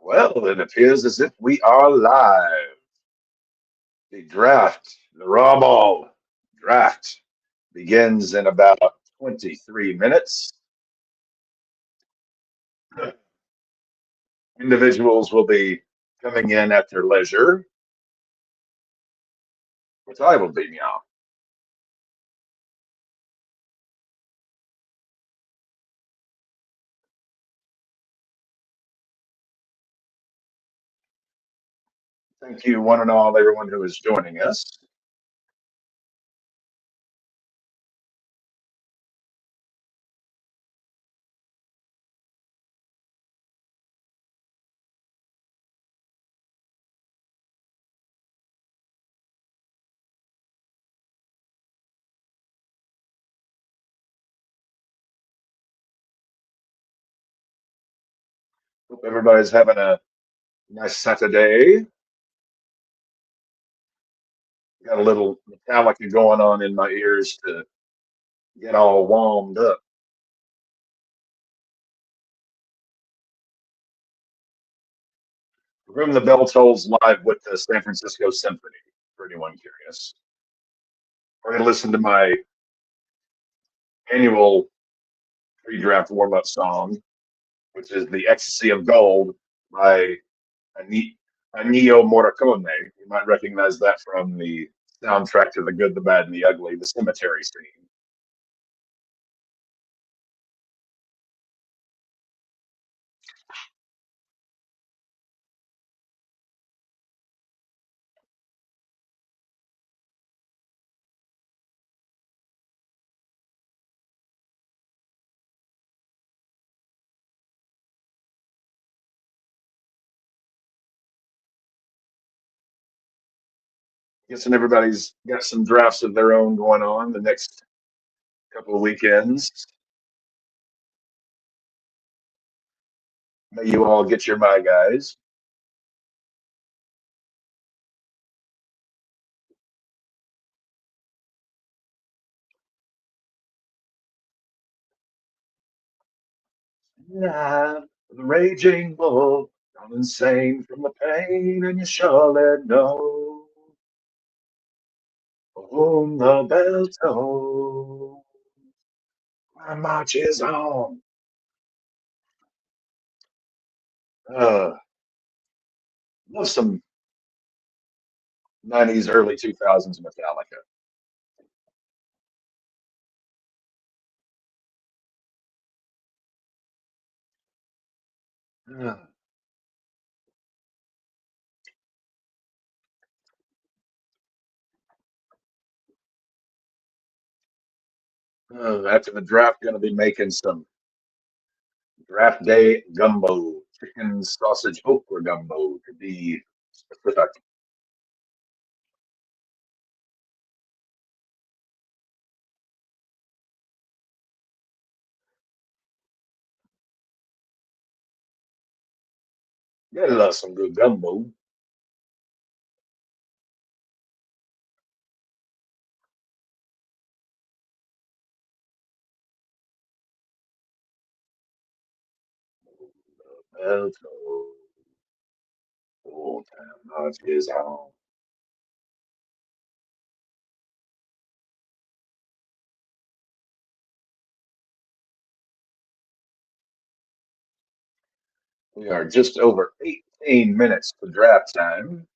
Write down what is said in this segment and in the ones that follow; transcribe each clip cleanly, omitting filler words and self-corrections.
Well, it appears as if we are live. The RAWBall draft begins in about 23 minutes. Individuals will be coming in at their leisure, which I will be now. Thank you, one and all, everyone who is joining us. Hope everybody's having a nice Saturday. Got a little Metallica going on in my ears to get all warmed up. From the Bell Tolls live with the San Francisco Symphony, for anyone curious. We're going to listen to my annual pre-draft warm-up song, which is "The Ecstasy of Gold" by Ennio Morricone. You might recognize that from the soundtrack to The Good, the Bad, and the Ugly, the cemetery scene. Guessing everybody's got some drafts of their own going on the next couple of weekends. May you all get your my guys. Nah, the raging bull, gone insane from the pain, and you surely know whom the bell tolls. My march is on. Uh, love some 90s, early 2000s Metallica. After the draft, going to be making some draft day gumbo, chicken sausage okra gumbo to be specific. Gotta love some good gumbo. Bell toll, old time march is on. We are just over 18 minutes to draft time.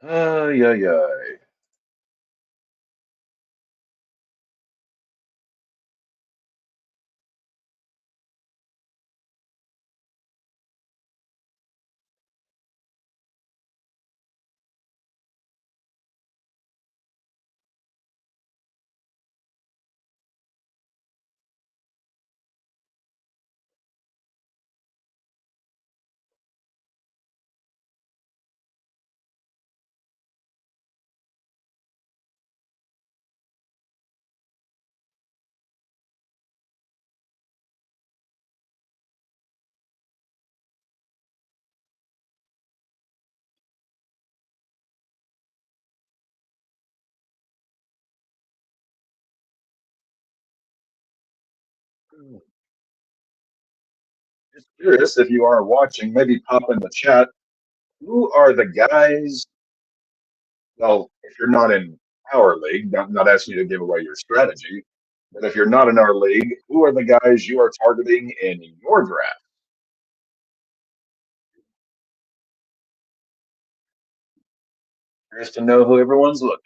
Yeah, yeah. Just curious if you are watching, maybe pop in the chat. Who are the guys? Well, if you're not in our league, not asking you to give away your strategy, but if you're not in our league, who are the guys you are targeting in your draft? Curious to know who everyone's looking.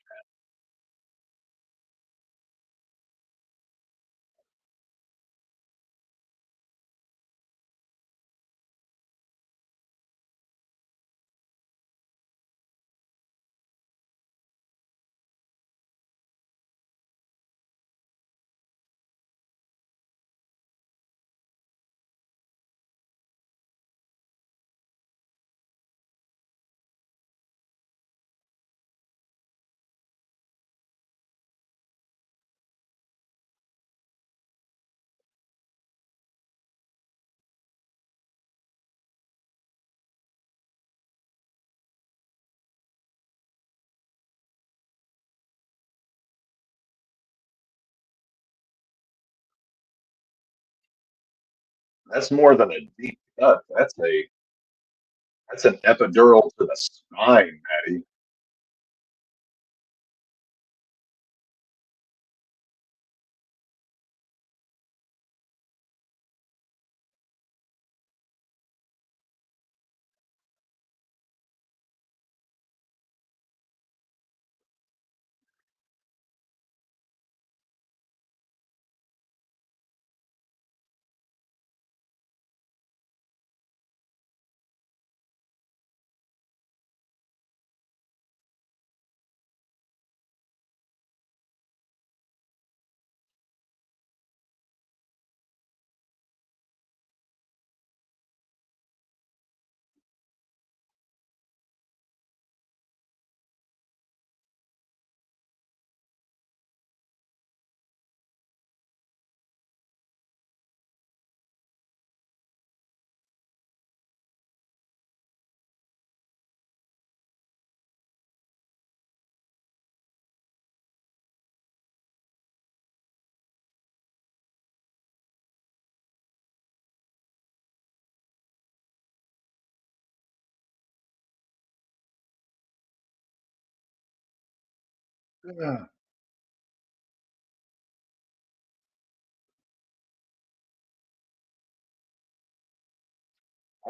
That's more than a deep cut. That's an epidural to the spine, Maddie.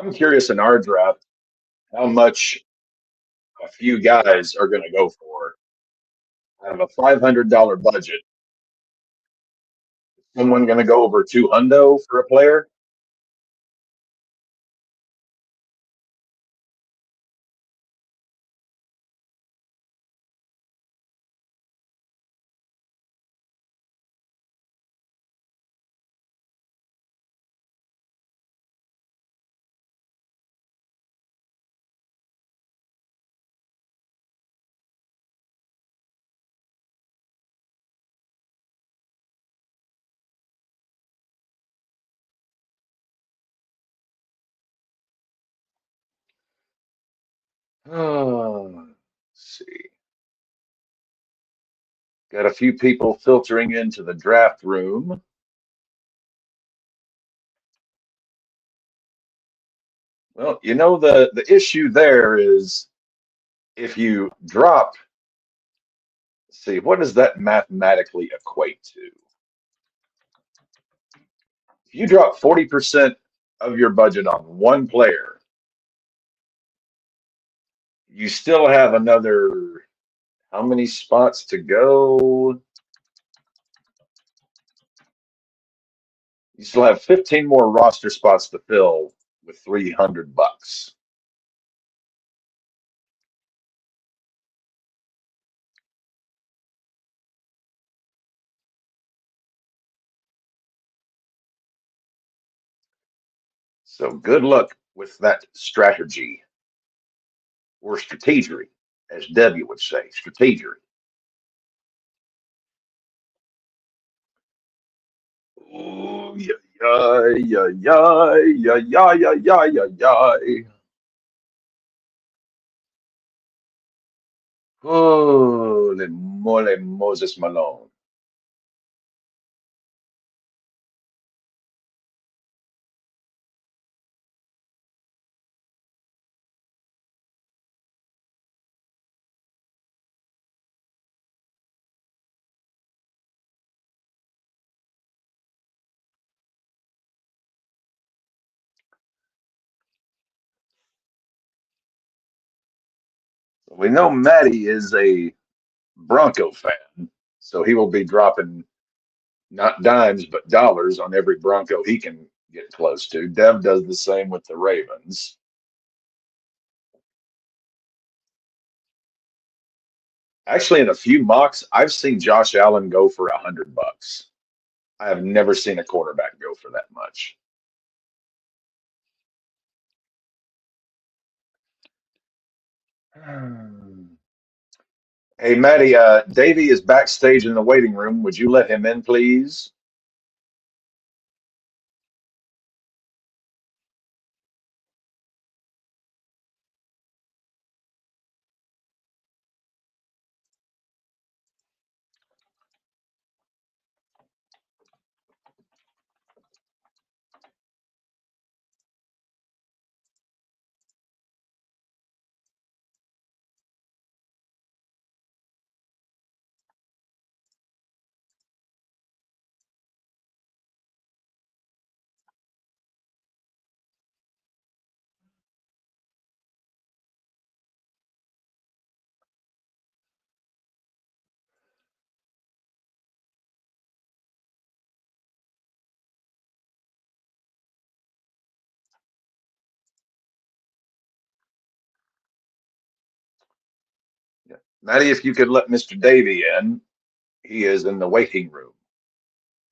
I'm curious in our draft how much a few guys are going to go for. I have a $500 budget. Someone going to go over 200 for a player? Oh, let's see. Got a few people filtering into the draft room. Well, the issue there is if you drop, let's see, what does that mathematically equate to? If you drop 40% of your budget on one player, You still have another how many spots to go? You still have 15 more roster spots to fill with $300. So good luck with that strategy or strategery, as Debbie would say, strategery. Oh, yeah, yeah, yeah, yeah, yeah, yeah, yeah, yeah, yeah. Holy moly, Moses Malone. We know Matty is a Bronco fan, so he will be dropping not dimes but dollars on every Bronco he can get close to. Dev does the same with the Ravens. Actually, in a few mocks, I've seen Josh Allen go for $100. I have never seen a quarterback go for that much. Hey, Matty, Davey is backstage in the waiting room. Would you let him in, please? Yeah. Matty, if you could let Mr. Davey in, he is in the waiting room.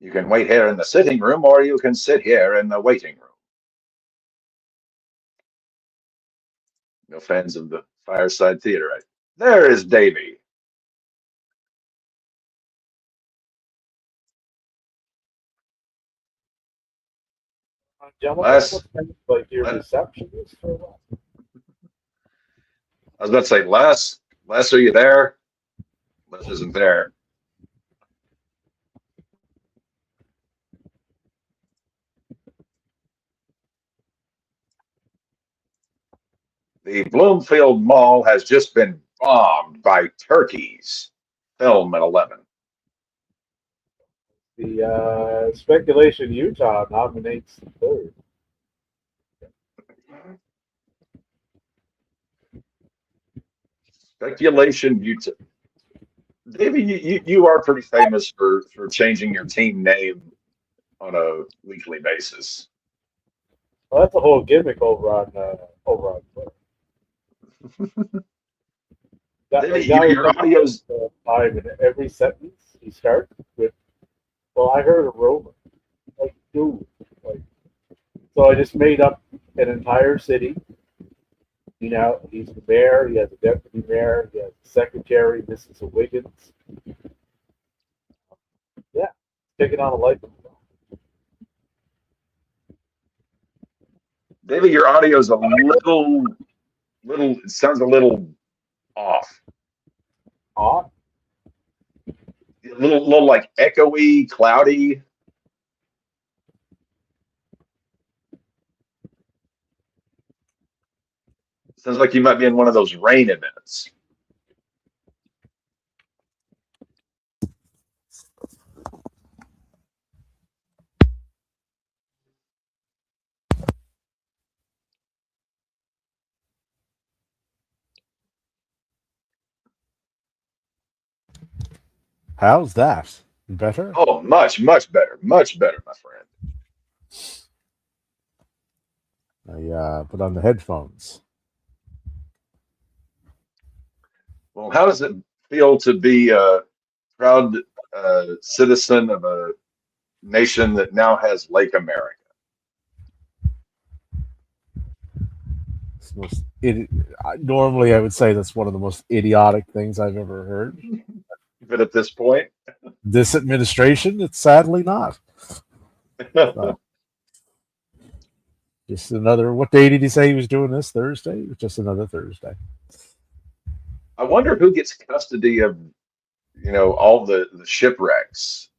You can wait here in the sitting room, or you can sit here in the waiting room. No fans of the fireside theater, right? There is Davey. Gentlemen, Les, what's kind of like your Les, receptionist or what? I was about to say, Les, are you there? Les isn't there. The Bloomfield Mall has just been bombed by turkeys. Film at 11. The speculation Utah nominates third. Speculation, you David, you are pretty famous for changing your team name on a weekly basis. Well, that's a whole gimmick over on Twitter. That a David, guy who your comes up audio's time in every sentence he starts with, "Well, I heard a rumor." Like, dude, like, so I just made up an entire city. You know, he's the mayor. He has a deputy mayor. He has a secretary. This is a Wiggins. Yeah, taking on a life of his David, your audio's a little. It sounds a little off, own. little like echoey, cloudy. Sounds like you might be in one of those rain events. How's that? Better? Oh, much, much better, my friend. I put on the headphones. Well, how does it feel to be a proud citizen of a nation that now has Lake America? It's the normally, I would say that's one of the most idiotic things I've ever heard. But at this point, This administration, it's sadly not. So, just another. What day did he say he was doing this? Thursday? It was just another Thursday. I wonder who gets custody of all the shipwrecks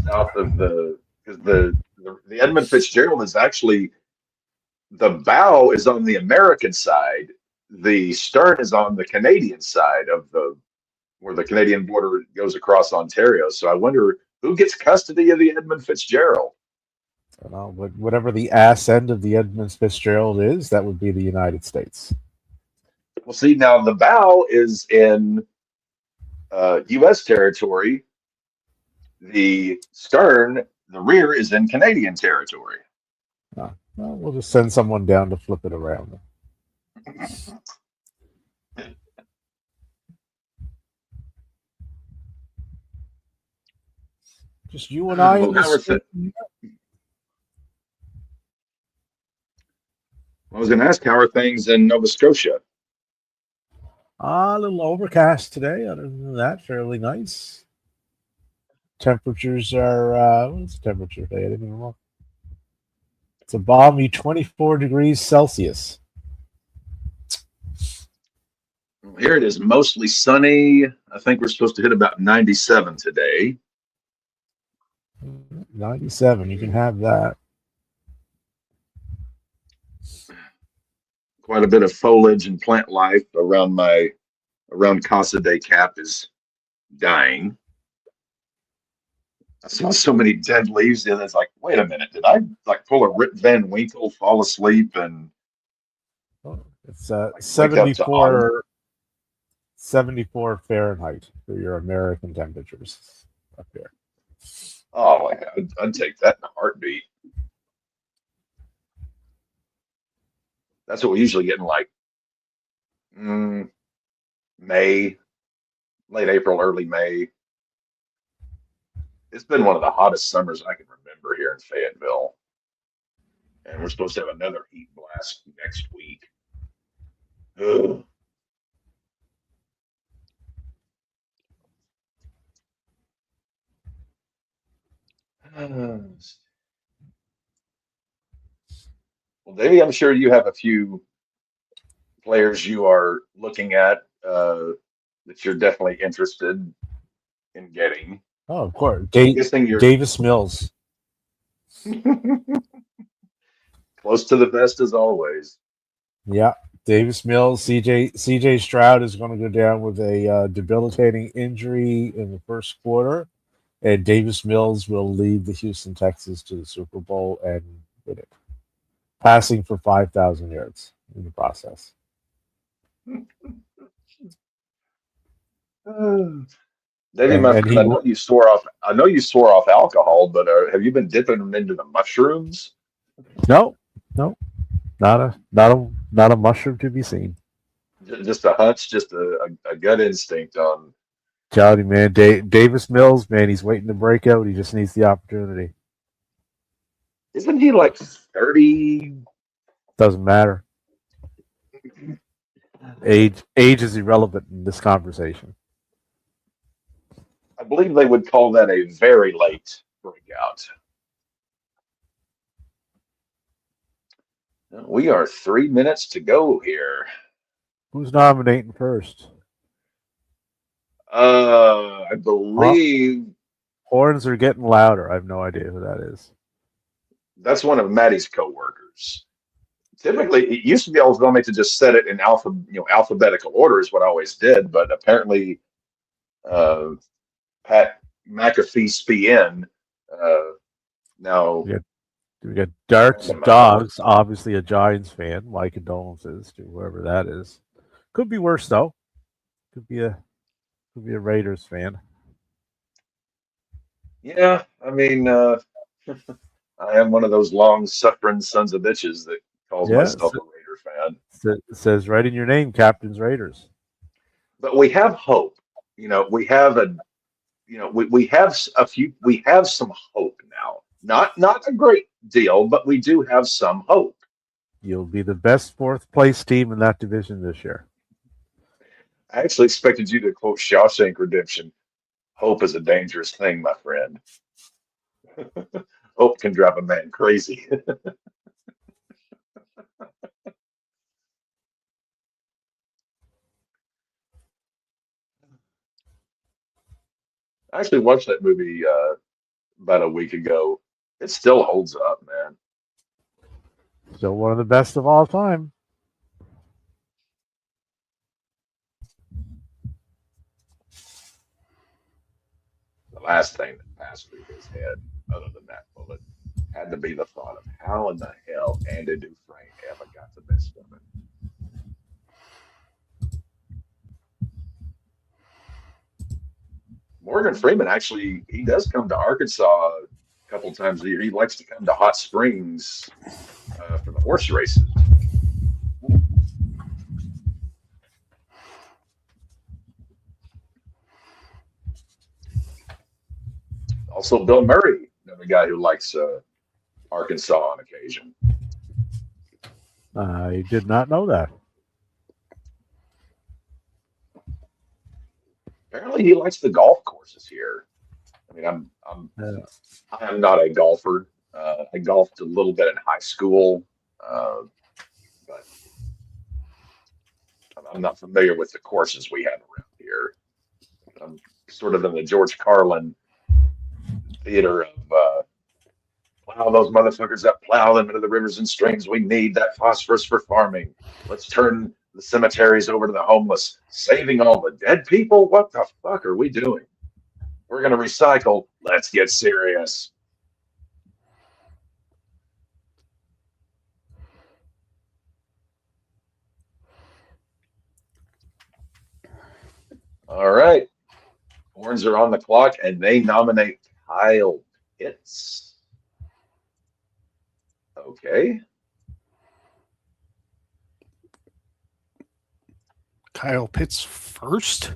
south of because the Edmund Fitzgerald is actually the bow is on the American side, the stern is on the Canadian side of the where the Canadian border goes across Ontario. So I wonder who gets custody of the Edmund Fitzgerald. I don't know, but whatever the ass end of the Edmund Fitzgerald is, that would be the United States. Well, see, now the bow is in U.S. territory. The stern, the rear, is in Canadian territory. Well, we'll just send someone down to flip it around. Just you and I. Well, I was going to ask, how are things in Nova Scotia? A little overcast today. Other than that, fairly nice. Temperatures are. What's the temperature today? I didn't even look. It's a balmy 24 degrees Celsius. Here it is mostly sunny. I think we're supposed to hit about 97 today. 97. You can have that. Quite a bit of foliage and plant life around Casa de Cap is dying. I saw so many dead leaves and it's like, wait a minute, did I like pull a Rip Van Winkle, fall asleep, and It's like, 74 Fahrenheit for your American temperatures up here. Oh, I'd take that in a heartbeat. That's what we usually get in like May, late April, early May. It's been one of the hottest summers I can remember here in Fayetteville. And we're supposed to have another heat blast next week. Ugh. Well, Davey, I'm sure you have a few players you are looking at that you're definitely interested in getting. Oh, of course. Guessing you're Davis Mills. close to the best as always. Yeah. Davis Mills. CJ Stroud is going to go down with a debilitating injury in the first quarter. And Davis Mills will lead the Houston Texans to the Super Bowl and win it, passing for 5,000 yards in the process. Davey, my friend, I know you swore off. I know you swore off alcohol, but have you been dipping them into the mushrooms? No, not a mushroom to be seen. Just a hunch, just a gut instinct on. Telling you, man, Davis Mills, man, he's waiting to break out. He just needs the opportunity. Isn't he like 30? Doesn't matter. Age is irrelevant in this conversation. I believe they would call that a very late breakout. We are 3 minutes to go here. Who's nominating first? I believe horns are getting louder. I have no idea who that is. That's one of Maddie's coworkers. Typically, it used to be always going to just set it in alphabetical order is what I always did, but apparently, Pat McAfee SPN now. We got Darts Dogs, obviously a Giants fan. My condolences to whoever that is. Could be worse though. Could be a Raiders fan. Yeah, I mean, I am one of those long-suffering sons of bitches that calls Yeah, myself a Raider fan. it says right in your name, Captain's Raiders. But we have hope. We have we have a few, we have some hope now. Not a great deal, but we do have some hope. You'll be the best fourth place team in that division this year. I actually expected you to quote Shawshank Redemption. Hope is a dangerous thing, my friend. Hope can drive a man crazy. I actually watched that movie about a week ago. It still holds up, man. Still one of the best of all time. The last thing that passed through his head, other than that bullet, had to be the thought of how in the hell Andy Dufresne ever got the best of it. Morgan Freeman actually, he does come to Arkansas a couple times a year. He likes to come to Hot Springs for the horse races. Also, Bill Murray, another guy who likes Arkansas on occasion. I did not know that. Apparently, he likes the golf courses here. I mean, Yeah. I am not a golfer. I golfed a little bit in high school, uh, but I'm not familiar with the courses we have around here. I'm sort of in the George Carlin theater of plow those motherfuckers that plow them into the rivers and streams. We need that phosphorus for farming. Let's turn the cemeteries over to the homeless, saving all the dead people. What the fuck are we doing? We're going to recycle. Let's get serious. All right. Horns are on the clock, and they nominate Kyle Pitts. Okay. Kyle Pitts first.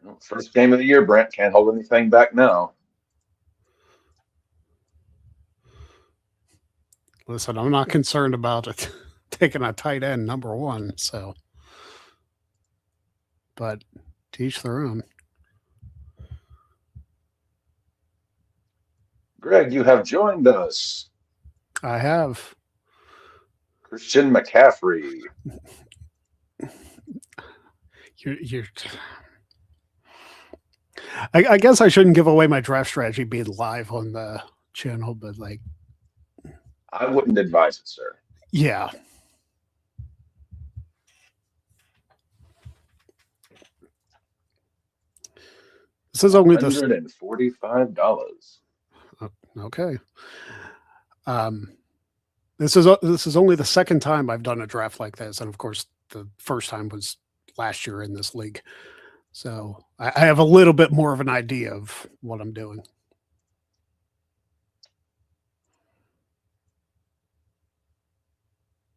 Well, first game of the year, Brent. Can't hold anything back now. Listen, I'm not concerned about it taking a tight end number one. So, but teach their own. Greg, you have joined us. I have. Christian McCaffrey. You're I guess I shouldn't give away my draft strategy being live on the channel, but like, I wouldn't advise it, sir. yeah. This is only the $145. okay. This is only the second time I've done a draft like this, and of course, the first time was last year in this league. So I have a little bit more of an idea of what I'm doing.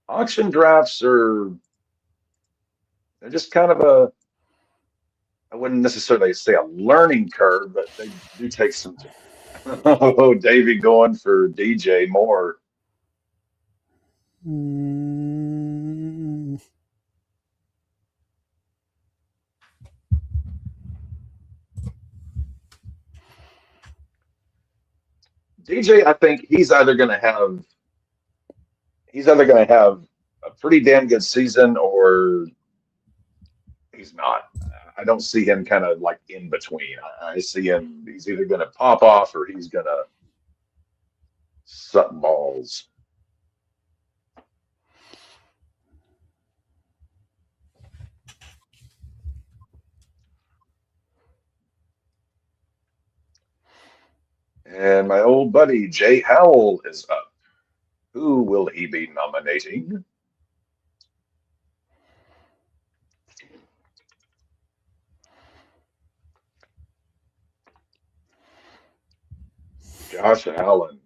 Auction drafts they're just kind of a, I wouldn't necessarily say a learning curve, but they do take some time. Oh, Davey going for DJ Moore. Mm, DJ, I think he's either going to have a pretty damn good season or he's not. I don't see him kind of like in between. I see him, he's either going to pop off or he's going to suck balls. And my old buddy Jay Howell is up. Who will he be nominating? Josh Allen.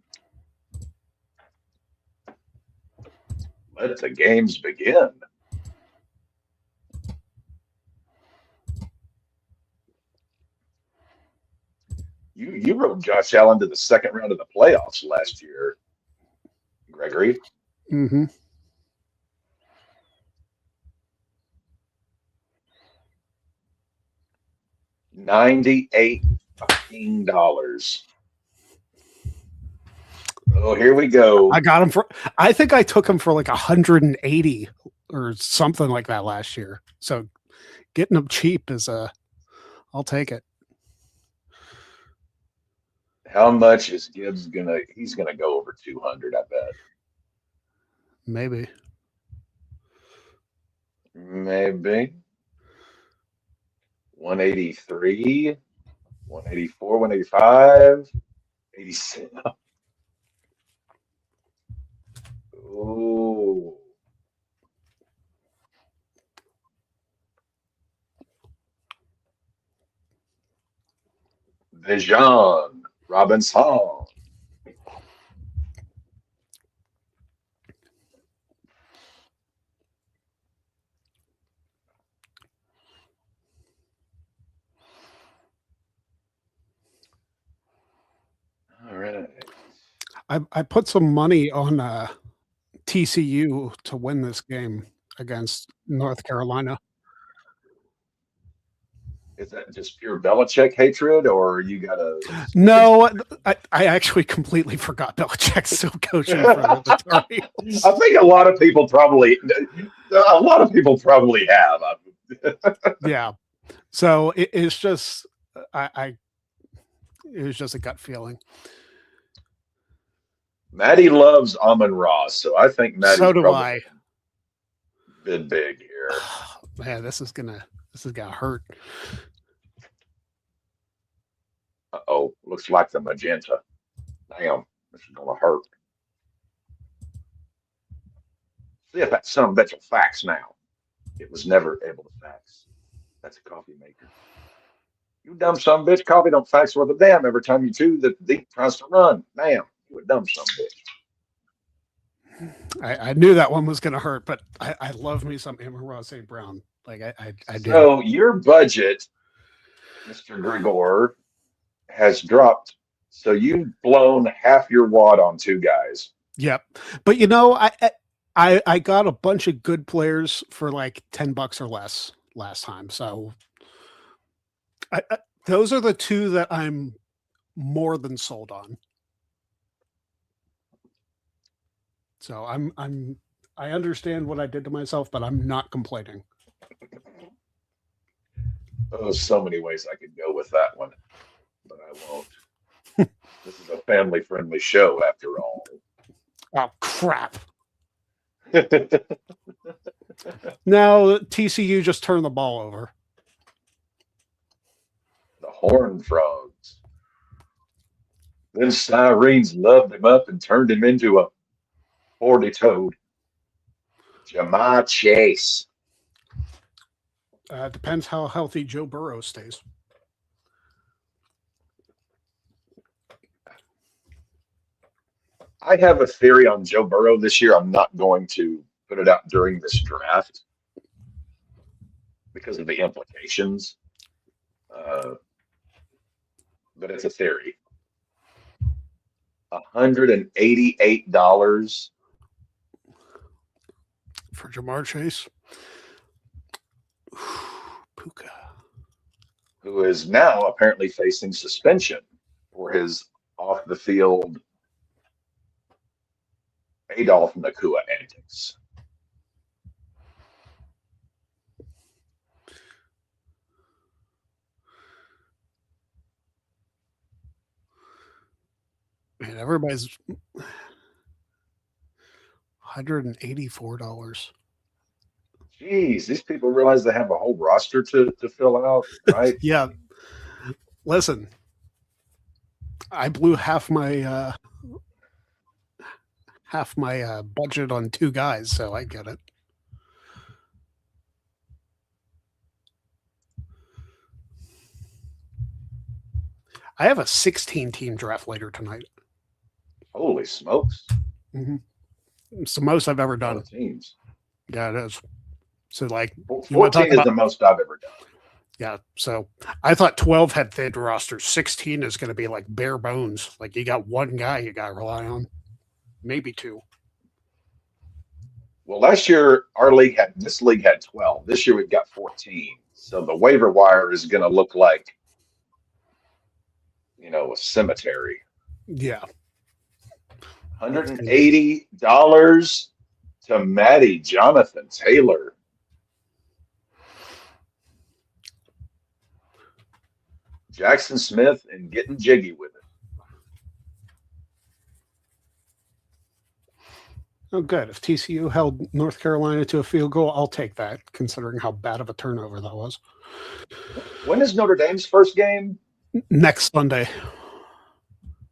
Let the games begin. You wrote Josh Allen to the second round of the playoffs last year, Gregory. Mm-hmm. $98. Oh, here we go. I got him for. I think I took him for like 180 or something like that last year. So getting him cheap is I'll take it. How much is Gibbs gonna? He's gonna go over 200. I bet. Maybe. Maybe 183, 184, 185, 86. Ooh. Vision Robinson. All right. I put some money on TCU to win this game against North Carolina. Is that just pure Belichick hatred, or you got a? No, I actually completely forgot Belichick's still coaching for the Tar Heels. I think a lot of people probably have. Yeah. So it's just it was just a gut feeling. Maddie loves Amon Ross, so I think Maddie So do I. bid big here. Man, this is gonna hurt. Oh, looks like the magenta. Damn, this is gonna hurt. See if that son of a bitch will fax now. It was never able to fax. That's a coffee maker. You dumb son of a bitch. Coffee don't fax worth a damn every time you chew the deep tries to run. Damn, you a dumb son of a bitch. I knew that one was gonna hurt, but I love me some Amon-Ra St. Brown. Like I do. So your budget, Mr. Grigor, has dropped. So you've blown half your wad on two guys. Yep. But you know, I got a bunch of good players for like $10 or less last time. So those are the two that I'm more than sold on. So I understand what I did to myself, but I'm not complaining. Oh, so many ways I could go with that one, but I won't. This is a family-friendly show, after all. Oh crap! Now TCU just turned the ball over. The Horned Frogs. Then Sirens loved him up and turned him into a 40-toed. Jamar Chase. Depends how healthy Joe Burrow stays. I have a theory on Joe Burrow this year. I'm not going to put it out during this draft because of the implications. But it's a theory. $188 For Jamar Chase. Puka. Who is now apparently facing suspension for his off the field Adolph Nakua antics. Man, everybody's $184. Jeez, these people realize they have a whole roster to fill out, right? Yeah. Listen, I blew half my budget on two guys, so I get it. I have a 16-team draft later tonight. Holy smokes! It's the most I've ever A lot done. of teams. Yeah, it is. So, like, you wanna 14 talk is the most I've ever done. yeah. So I thought 12 had thin rosters. 16 is going to be like bare bones. Like you got one guy you got to rely on, maybe two. Well, last year this league had 12. This year we've got 14. So the waiver wire is going to look like, a cemetery. Yeah. $180 to Maddie Jonathan Taylor. Jackson Smith and getting jiggy with it. Oh, good. If TCU held North Carolina to a field goal, I'll take that, considering how bad of a turnover that was. When is Notre Dame's first game? Next Sunday.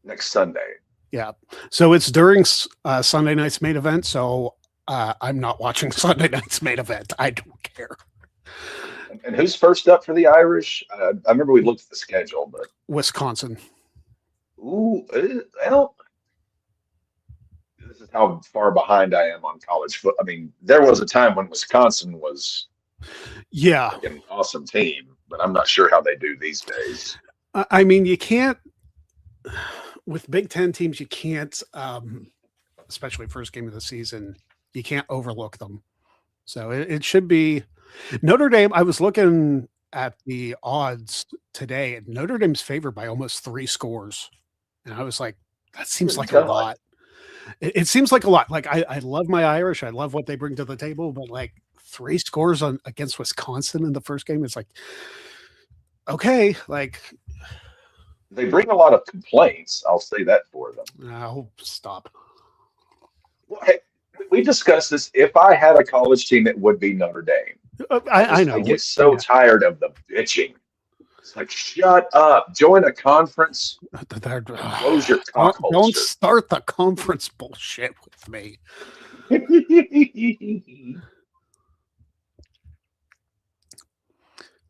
Next Sunday. Yeah. So it's during Sunday night's main event. So I'm not watching Sunday night's main event. I don't care. And who's first up for the Irish? I remember we looked at the schedule, but Wisconsin. ooh, well, this is how far behind I am on college football. I mean, there was a time when Wisconsin was an awesome team, but I'm not sure how they do these days. I mean, you can't with Big Ten teams. You can't, especially first game of the season. You can't overlook them. So it should be Notre Dame. I was looking at the odds today, and Notre Dame's favored by almost 3 scores, and I was like, that seems like a lot. It seems like a lot. Like I love my Irish. I love what they bring to the table, but like 3 scores against Wisconsin in the first game, it's like, okay, like they bring a lot of complaints. I'll say that for them. Oh, stop. Well, hey, we discussed this. If I had a college team, it would be Notre Dame. I know. I get so tired of the bitching. It's like, shut up. Join a conference. Close your cock holster. Don't start the conference bullshit with me.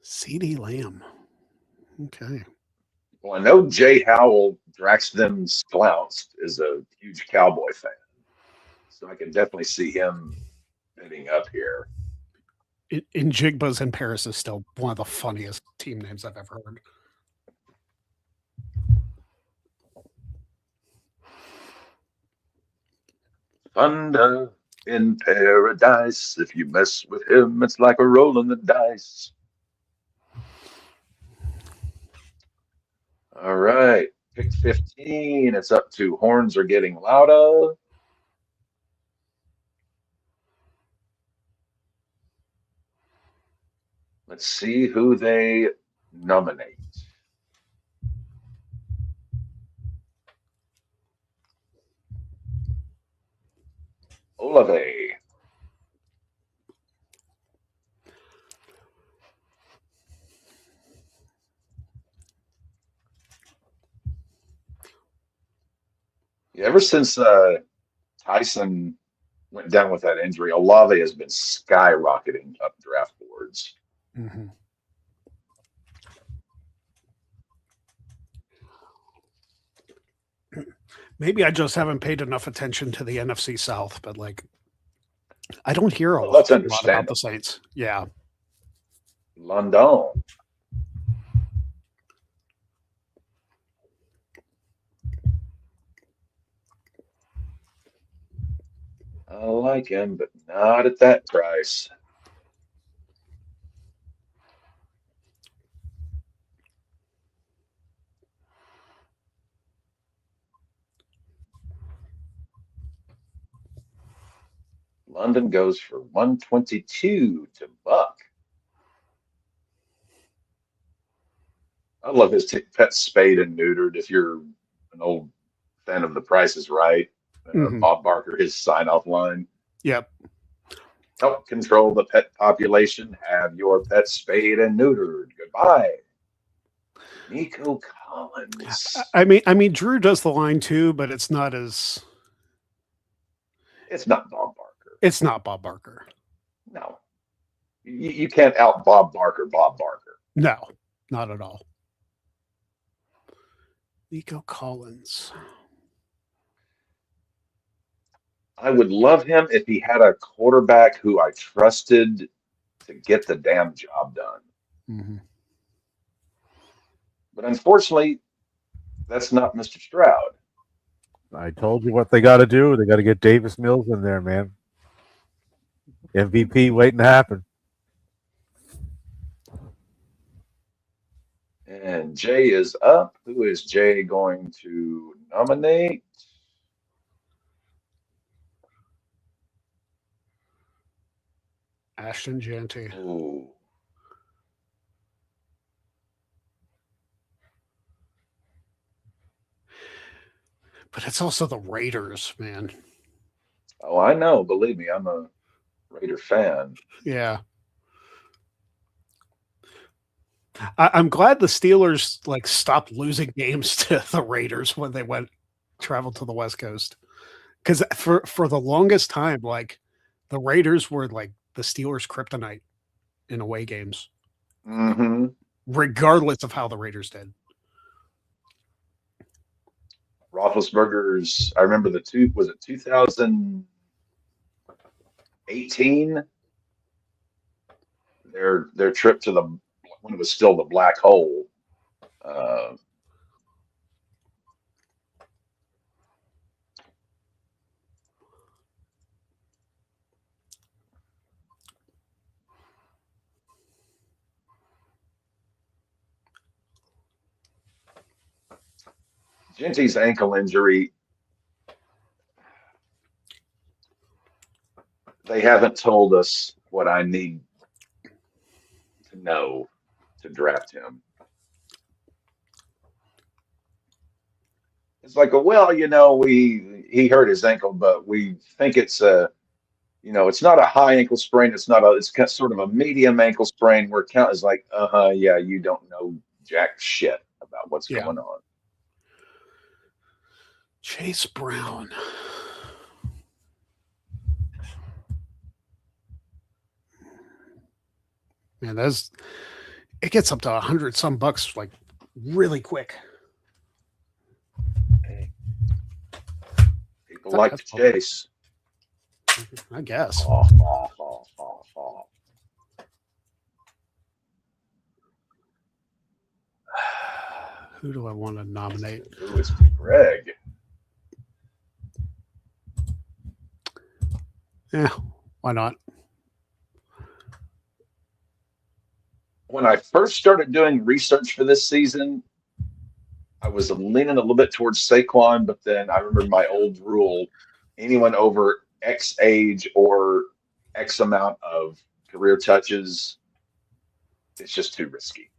CD Lamb. Okay. Well, I know Jay Howell, Draxton Splounced, is a huge Cowboy fan. So I can definitely see him ending up here. In Jigba's in Paris is still one of the funniest team names I've ever heard. Thunder in paradise. If you mess with him, it's like a roll in the dice. All right. Pick 15. It's up to Horns Are Getting Louder. Let's see who they nominate. Olave. Yeah, ever since Tyson went down with that injury, Olave has been skyrocketing up draft boards. Mm-hmm. Maybe I just haven't paid enough attention to the NFC South, but like I don't hear a lot about the Saints. Yeah. London. I like him, but not at that price. London goes for 122 to Buck. I love his pet spayed and neutered. If you're an old fan of The Price is Right, Bob Barker, his sign-off line. Yep. Help control the pet population. Have your pet spayed and neutered. Goodbye. Nico Collins. I mean, Drew does the line too, but it's not as. It's not Bob Barker. It's not Bob Barker. No. You can't out Bob Barker. No, not at all. Nico Collins. I would love him if he had a quarterback who I trusted to get the damn job done. Mm-hmm. But unfortunately, that's not Mr. Stroud. I told you what they got to do. They got to get Davis Mills in there, man. MVP waiting to happen. And Jay is up. Who is Jay going to nominate? Ashton Jeanty. Ooh. But it's also the Raiders, man. Oh, I know. Believe me, I'm a Raider fan. Yeah. I'm glad the Steelers like stopped losing games to the Raiders when they traveled to the West Coast. Because for the longest time, like the Raiders were like the Steelers' kryptonite in away games, Mm-hmm. regardless of how the Raiders did. Roethlisberger's, I remember was it 2018? Their trip to when it was still the black hole. Genty's ankle injury, they haven't told us what I need to know to draft him. It's like, well, he hurt his ankle, but we think it's it's not a high ankle sprain. It's sort of a medium ankle sprain where count is like, yeah, you don't know jack shit about what's going on. Chase Brown. Man, it gets up to $100 some bucks like really quick. People like to chase. I guess. Who do I want to nominate? Who is Greg? Yeah, why not? When I first started doing research for this season, I was leaning a little bit towards Saquon, but then I remembered my old rule: anyone over X age or X amount of career touches, it's just too risky.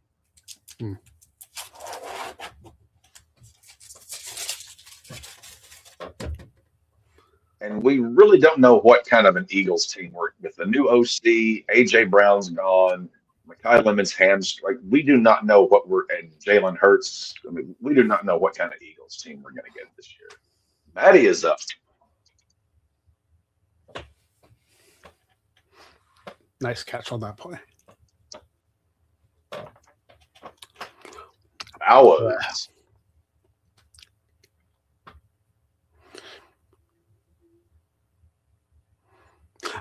And we really don't know what kind of an Eagles team we're with the new OC. AJ Brown's gone. Mekhi Lemon's hamstring. Like, we do not know and Jalen Hurts. I mean, we do not know what kind of Eagles team we're going to get this year. Maddie is up. Nice catch on that play. Ours.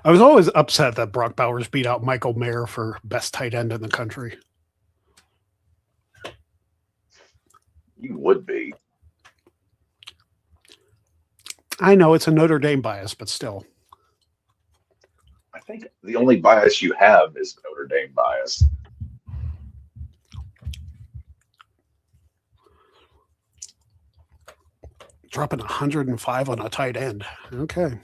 I was always upset that Brock Bowers beat out Michael Mayer for best tight end in the country. You would be. I know it's a Notre Dame bias, but still. I think the only bias you have is Notre Dame bias. Dropping 105 on a tight end. Okay.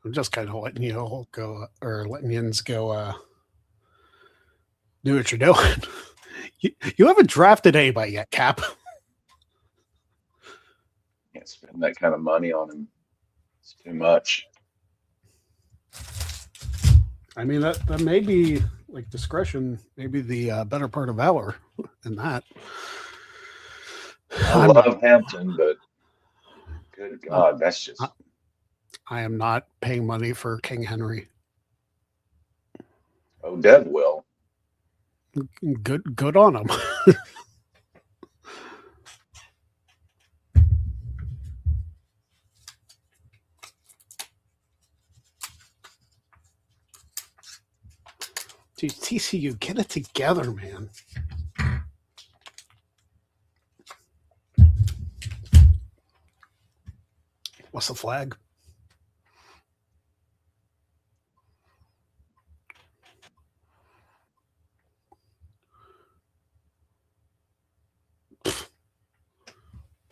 I'm just kind of letting you all go, or letting yins go do what you're doing. You haven't drafted anybody yet, Cap. Can't spend that kind of money on him. It's too much. I mean, that may be like discretion, maybe the better part of valor in that. I love Hampton, but good God, that's just. I am not paying money for King Henry. Oh, Dev will. Good on him. Dude, TCU, get it together, man. What's the flag?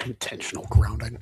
Intentional grounding.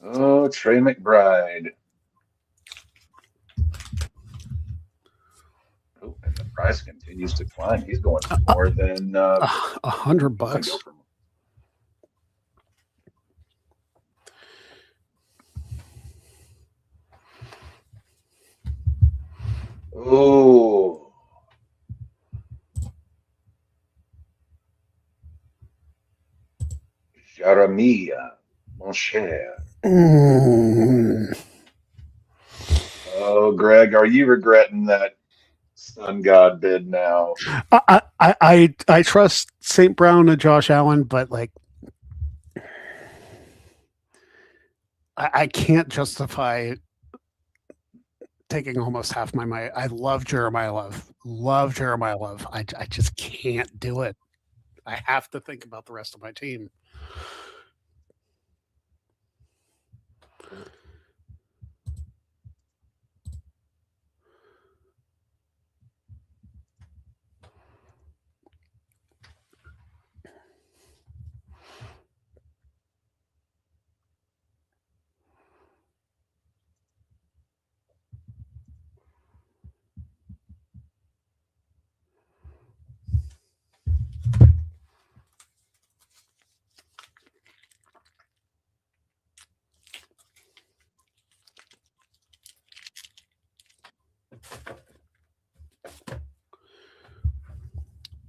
Oh, Trey McBride. Oh, and the price continues to climb. He's going for more than $100. Oh. Jaramia, mon cher. Oh, Greg, are you regretting that Sun God bid now? I trust St. Brown and Josh Allen, but like I can't justify taking almost half my money. I love Jeremiah Love. Love Jeremiah Love. I just can't do it. I have to think about the rest of my team.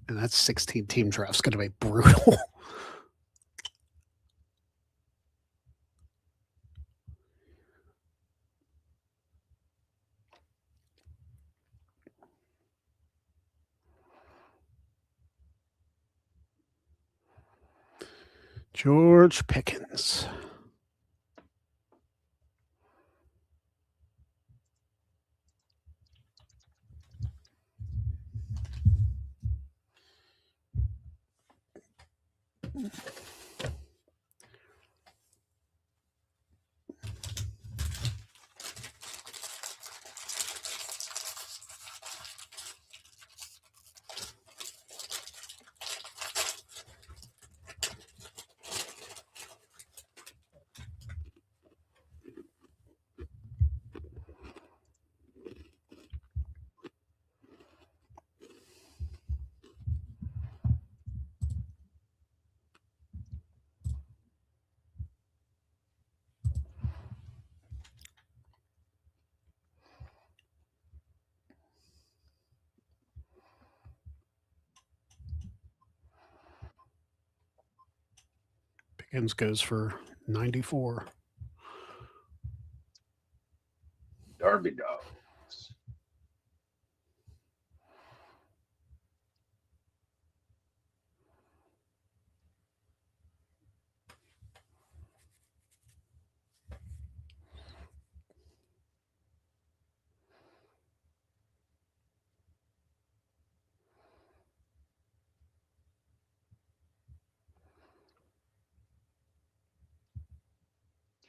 And that 16 team draft's going to be brutal. George Pickens. Pickens goes for 94. Darby Dogs.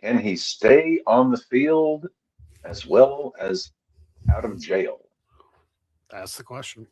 Can he stay on the field as well as out of jail? That's the question.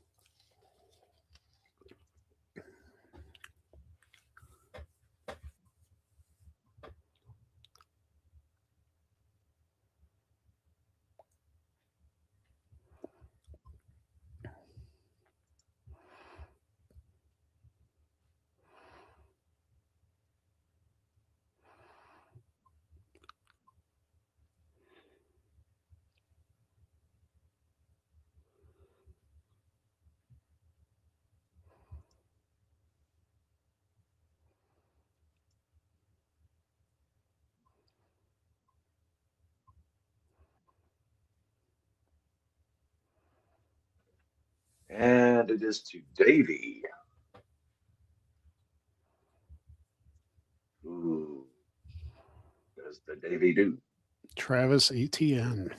And it is to Davy. Ooh, does the Davy do? Travis Etienne.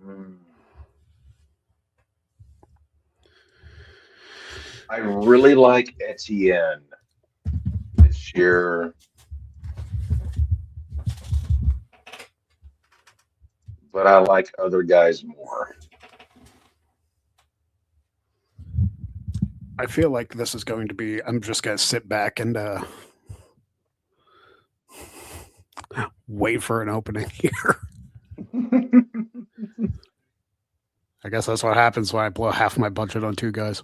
Hmm. I really like Etienne this year, but I like other guys more. I feel like this is going to be. I'm just going to sit back and wait for an opening here. I guess that's what happens when I blow half my budget on two guys.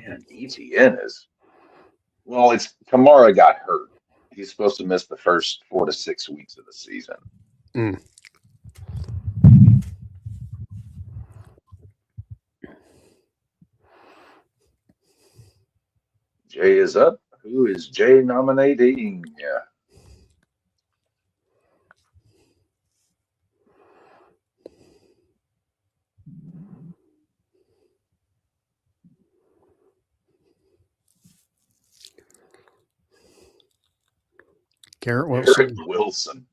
Man, Etienne is well. It's Kamara got hurt. He's supposed to miss the first 4 to 6 weeks of the season. Mm. Jay is up. Who is Jay nominating? Yeah. Garrett Garrett Wilson. Wilson.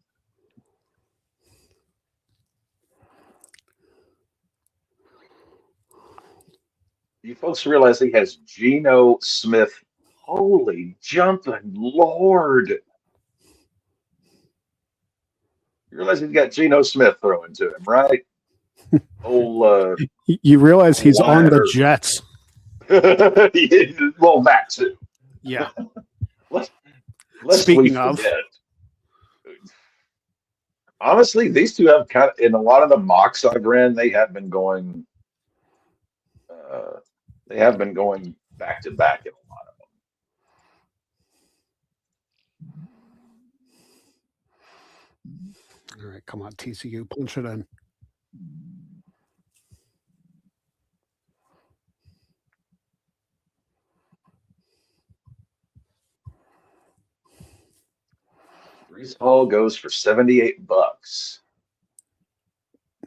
You folks realize he has Geno Smith. Holy jumping Lord. You realize he's got Geno Smith throwing to him, right? Old, You realize he's on the Leonard. Jets. Well, that too. Yeah. Lest Speaking we of, forget. Honestly, these two have kind of, in a lot of the mocks I've ran, uh, they have been going back to back in a lot of all right, come on, TCU, punch it in. Brees Hall goes for $78.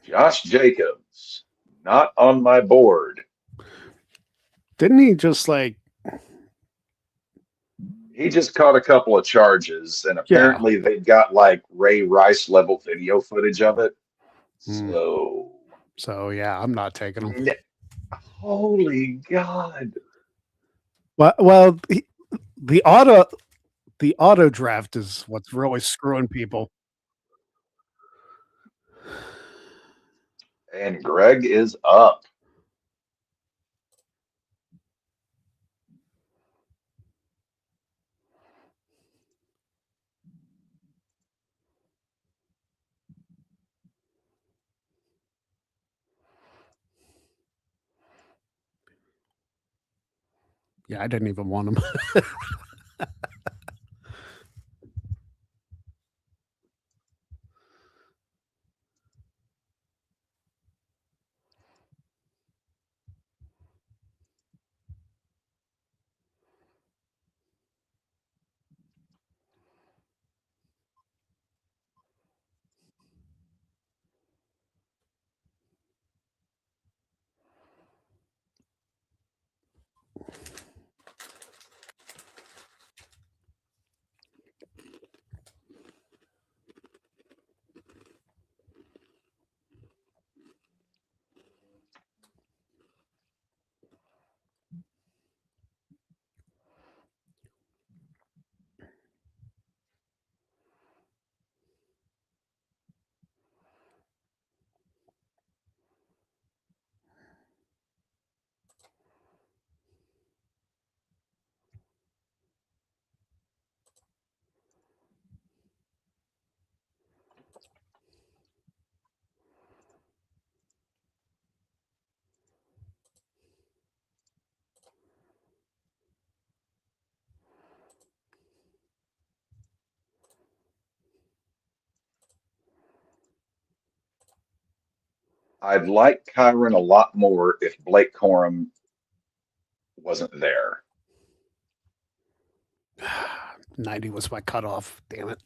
Josh Jacobs, not on my board. Didn't he just like? He just caught a couple of charges, and apparently they got like Ray Rice level video footage of it. So yeah, I'm not taking him. Holy God! Well, the auto draft is what's really screwing people. And Greg is up. Yeah, I didn't even want him. I'd like Kyron a lot more if Blake Corum wasn't there. 90 was my cutoff. Damn it.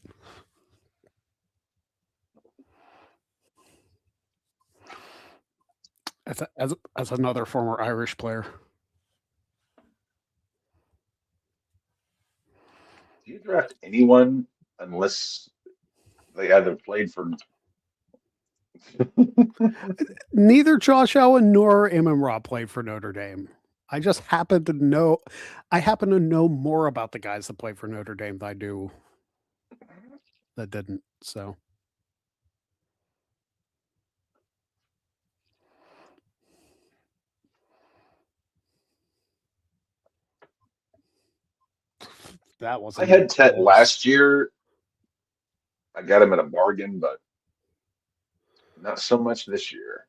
As another former Irish player. Do you draft anyone unless they either played for? Neither Josh Allen nor Amon Ra played for Notre Dame. I just happen to know more about the guys that played for Notre Dame than I do that didn't. So that was I had Tet last year. I got him at a bargain, but not so much this year.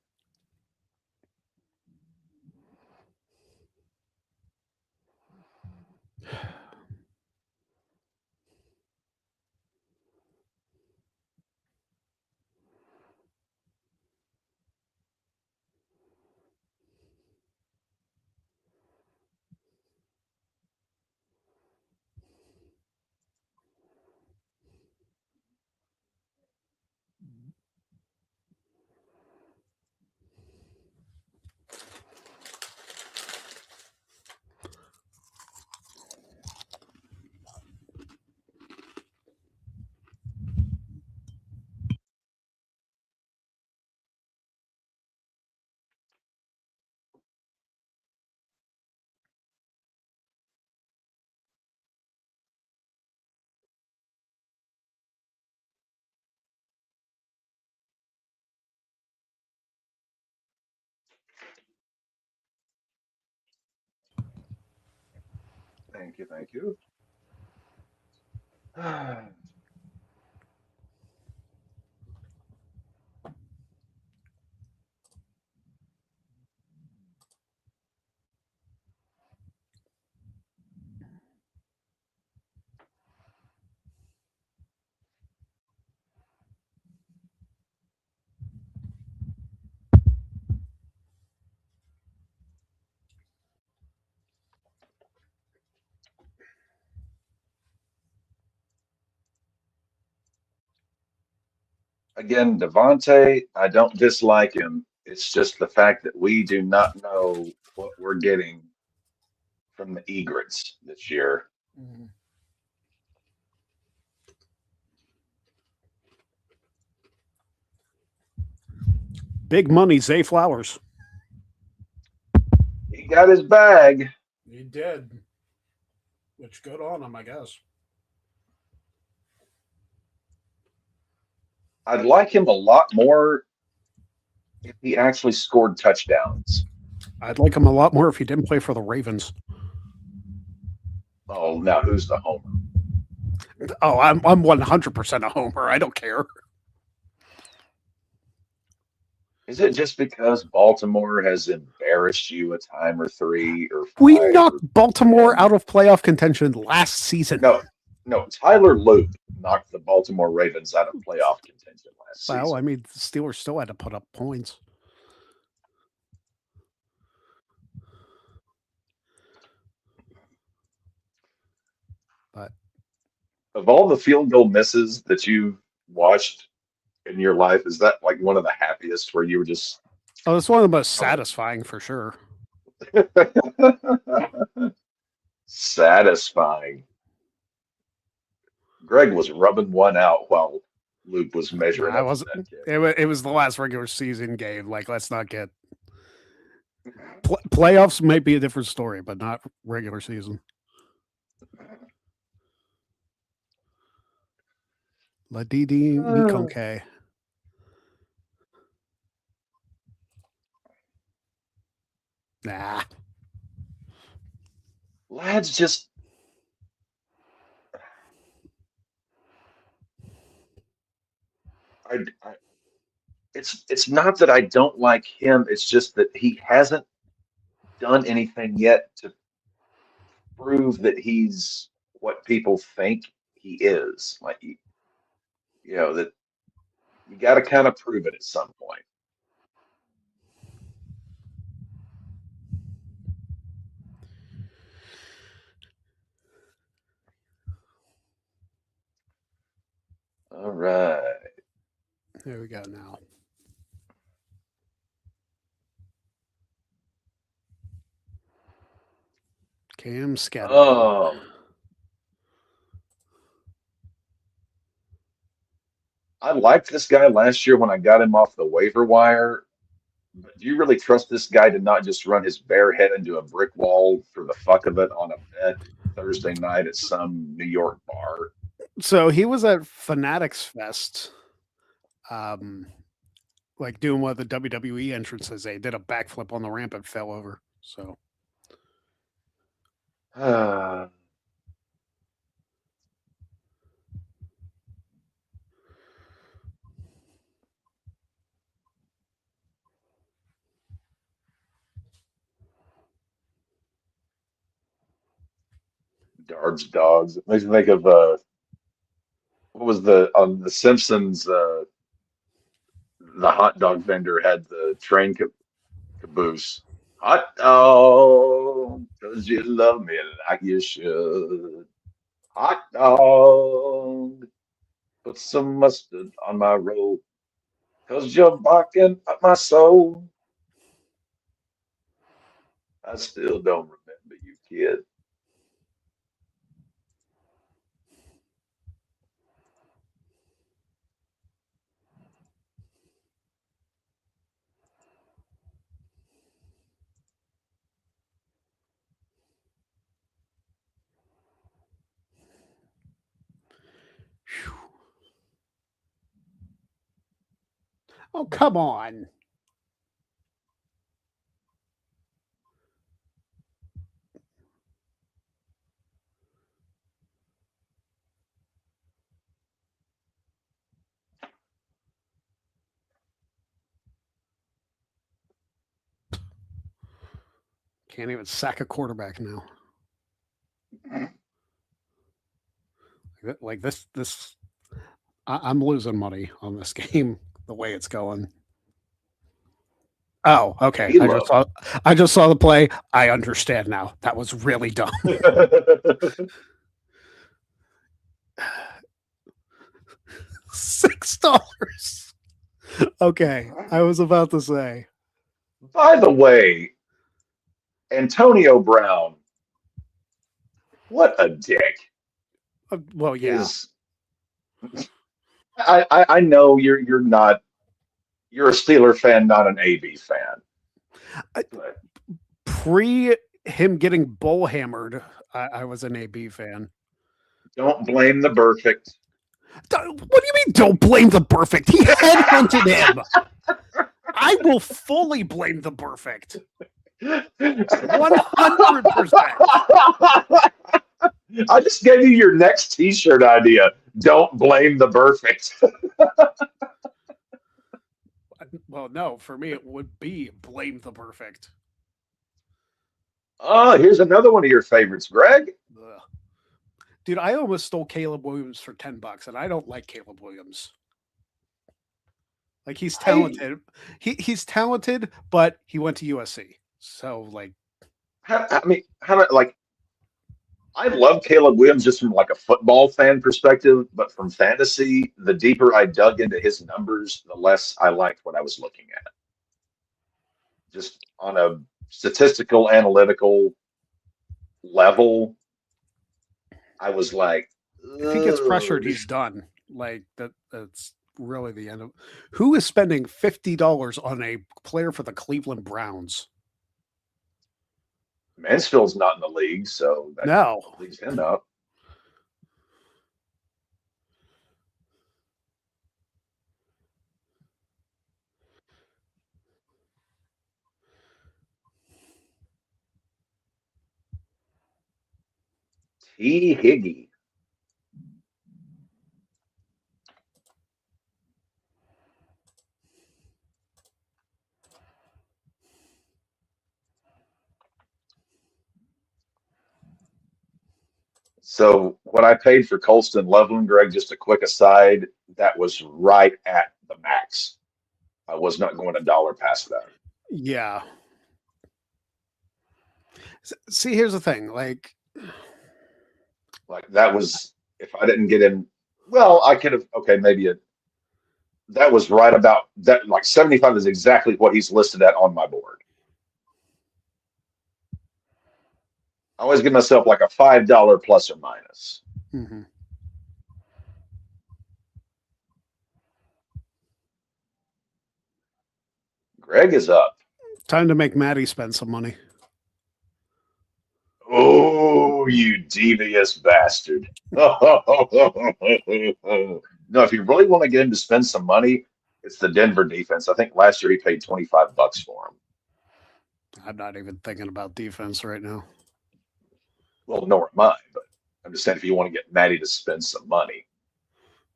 Thank you, thank you. Again, Devontae, I don't dislike him. It's just the fact that we do not know what we're getting from the Egrets this year. big money, Zay Flowers. He got his bag. He did. Which good on him, I guess. I'd like him a lot more if he actually scored touchdowns. I'd like him a lot more if he didn't play for the Ravens. Oh, now who's the homer? Oh, I'm 100% a homer. I don't care. Is it just because Baltimore has embarrassed you a time or 3 or 5? We knocked Baltimore 10? out of playoff contention last season. No. Tyler Loop knocked the Baltimore Ravens out of playoff contention last Well, season. I mean, the Steelers still had to put up points. But Of all the field goal misses that you've watched in your life, is that like one of the happiest where you were just it's one of the most satisfying for sure. satisfying? Greg was rubbing one out while Luke was measuring I up wasn't. that kick. It was the last regular season game. Like, let's not get playoffs might be a different story, but not regular season. La Didi Mikonke. Nah. Lads just I it's not that I don't like him, it's just that he hasn't done anything yet to prove that he's what people think he is. Like that you got to kind of prove it at some point. All right. Here we go now. Cam Scatterman. I liked this guy last year when I got him off the waiver wire. But do you really trust this guy to not just run his bare head into a brick wall for the fuck of it on a bet Thursday night at some New York bar? So he was at Fanatics Fest, like doing one of the WWE entrances. They did a backflip on the ramp and fell over. So Darbs dogs. It makes me think of what was on The Simpsons? The hot dog vendor had the train caboose. Hot dog, 'cause you love me like you should. Hot dog, put some mustard on my roll, 'cause you're barking up my soul. I still don't remember you, kid. oh, come on. Can't even sack a quarterback now. Like this, I'm losing money on this game the way it's going. Oh, okay. I just saw the play. I understand now. That was really dumb. $6. Okay, I was about to say. By the way, Antonio Brown, what a dick. Well, yeah. I know you're a Steeler fan, not an AB fan. Pre him getting bull hammered, I was an AB fan. Don't blame the perfect. What do you mean? Don't blame the perfect. He headhunted him. I will fully blame the perfect. 100%. I just gave you your next T-shirt idea. Don't blame the perfect. Well, no, for me it would be Blame the Perfect. Oh, here's another one of your favorites, Greg. Ugh. Dude, I almost stole Caleb Williams for $10, and I don't like Caleb Williams. Like he's talented. He's talented, but he went to USC. So like Like I love Caleb Williams just from like a football fan perspective, but from fantasy, the deeper I dug into his numbers, the less I liked what I was looking at. Just on a statistical, analytical level, I was like, if he gets pressured, "Ugh." he's done. Like that's really the end of who is spending $50 on a player for the Cleveland Browns? Mansfield's not in the league, so that No. leaves him out. T. Higgy. So what I paid for Colston Loveland, Greg, just a quick aside, that was right at the max. I was not going $1 past that. Yeah. See, here's the thing. Like that was, if I didn't get him, well, I could have, okay, that was right about that. Like 75 is exactly what he's listed at on my board. I always give myself like a $5 plus or minus. mm-hmm. Greg is up. Time to make Maddie spend some money. Oh, you devious bastard. No, if you really want to get him to spend some money, it's the Denver defense. I think last year he paid $25 for him. I'm not even thinking about defense right now. Well, nor am I, but I'm just saying if you want to get Maddie to spend some money.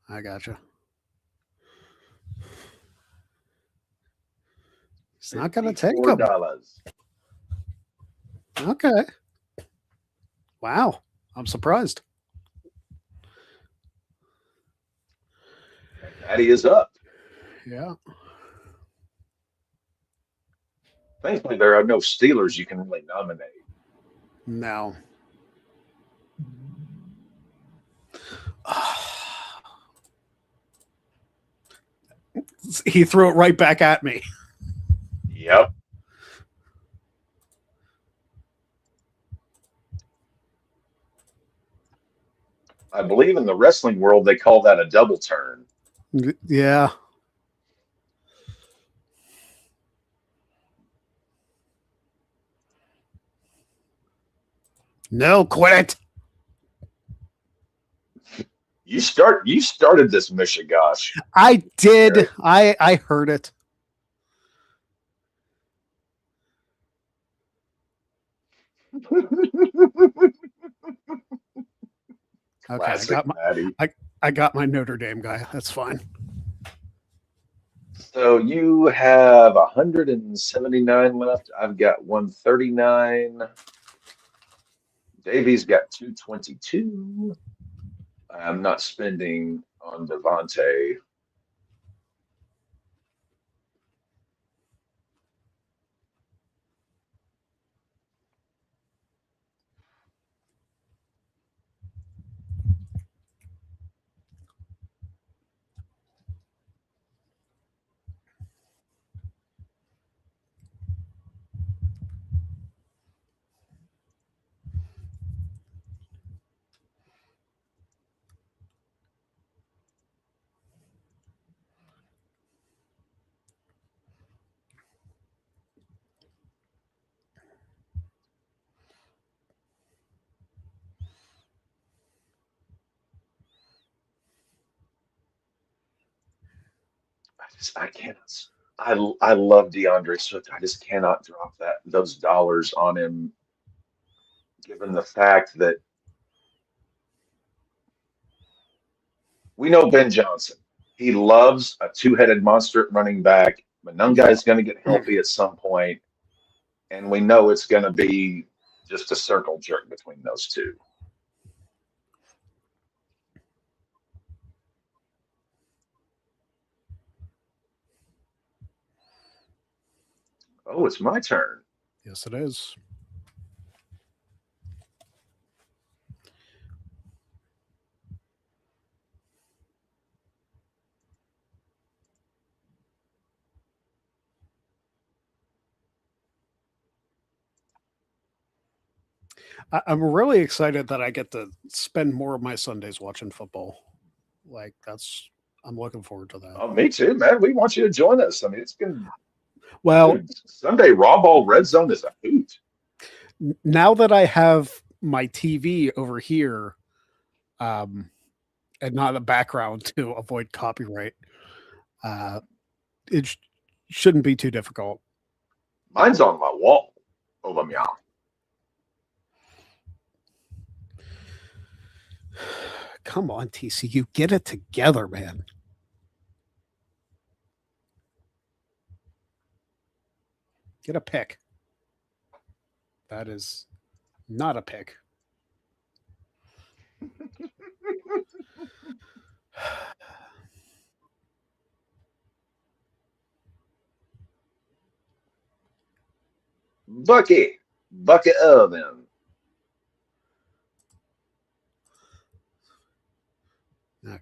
I gotcha. It's not going to take him. $54. Okay. Wow. I'm surprised. And Maddie is up. Yeah. Thankfully, there are no Steelers you can really nominate. No. He threw it right back at me. Yep. I believe in the wrestling world, they call that a double turn. Yeah. No, quit it. You started this, Mishigosh. I did. I heard it. Okay, I got my Notre Dame guy. That's fine. So you have 179 left. I've got 139. Davey's got 222. I'm not spending on Devontae. I can't. I love DeAndre Swift. I just cannot drop those dollars on him, given the fact that we know Ben Johnson. He loves a two-headed monster at running back Manunga is going to get healthy at some point, and we know it's going to be just a circle jerk between those two. Oh, it's my turn. Yes, it is. I'm really excited that I get to spend more of my Sundays watching football. Like I'm looking forward to that. Oh, me too, man. We want you to join us. I mean, it's been Well, dude, Sunday RAWBall Red Zone is a hoot. now that I have my TV over here, and not a background to avoid copyright, it shouldn't be too difficult. Mine's on my wall over me. Come on, TCU, get it together, man. Get a pick. That is not a pick. Bucket oven. Okay.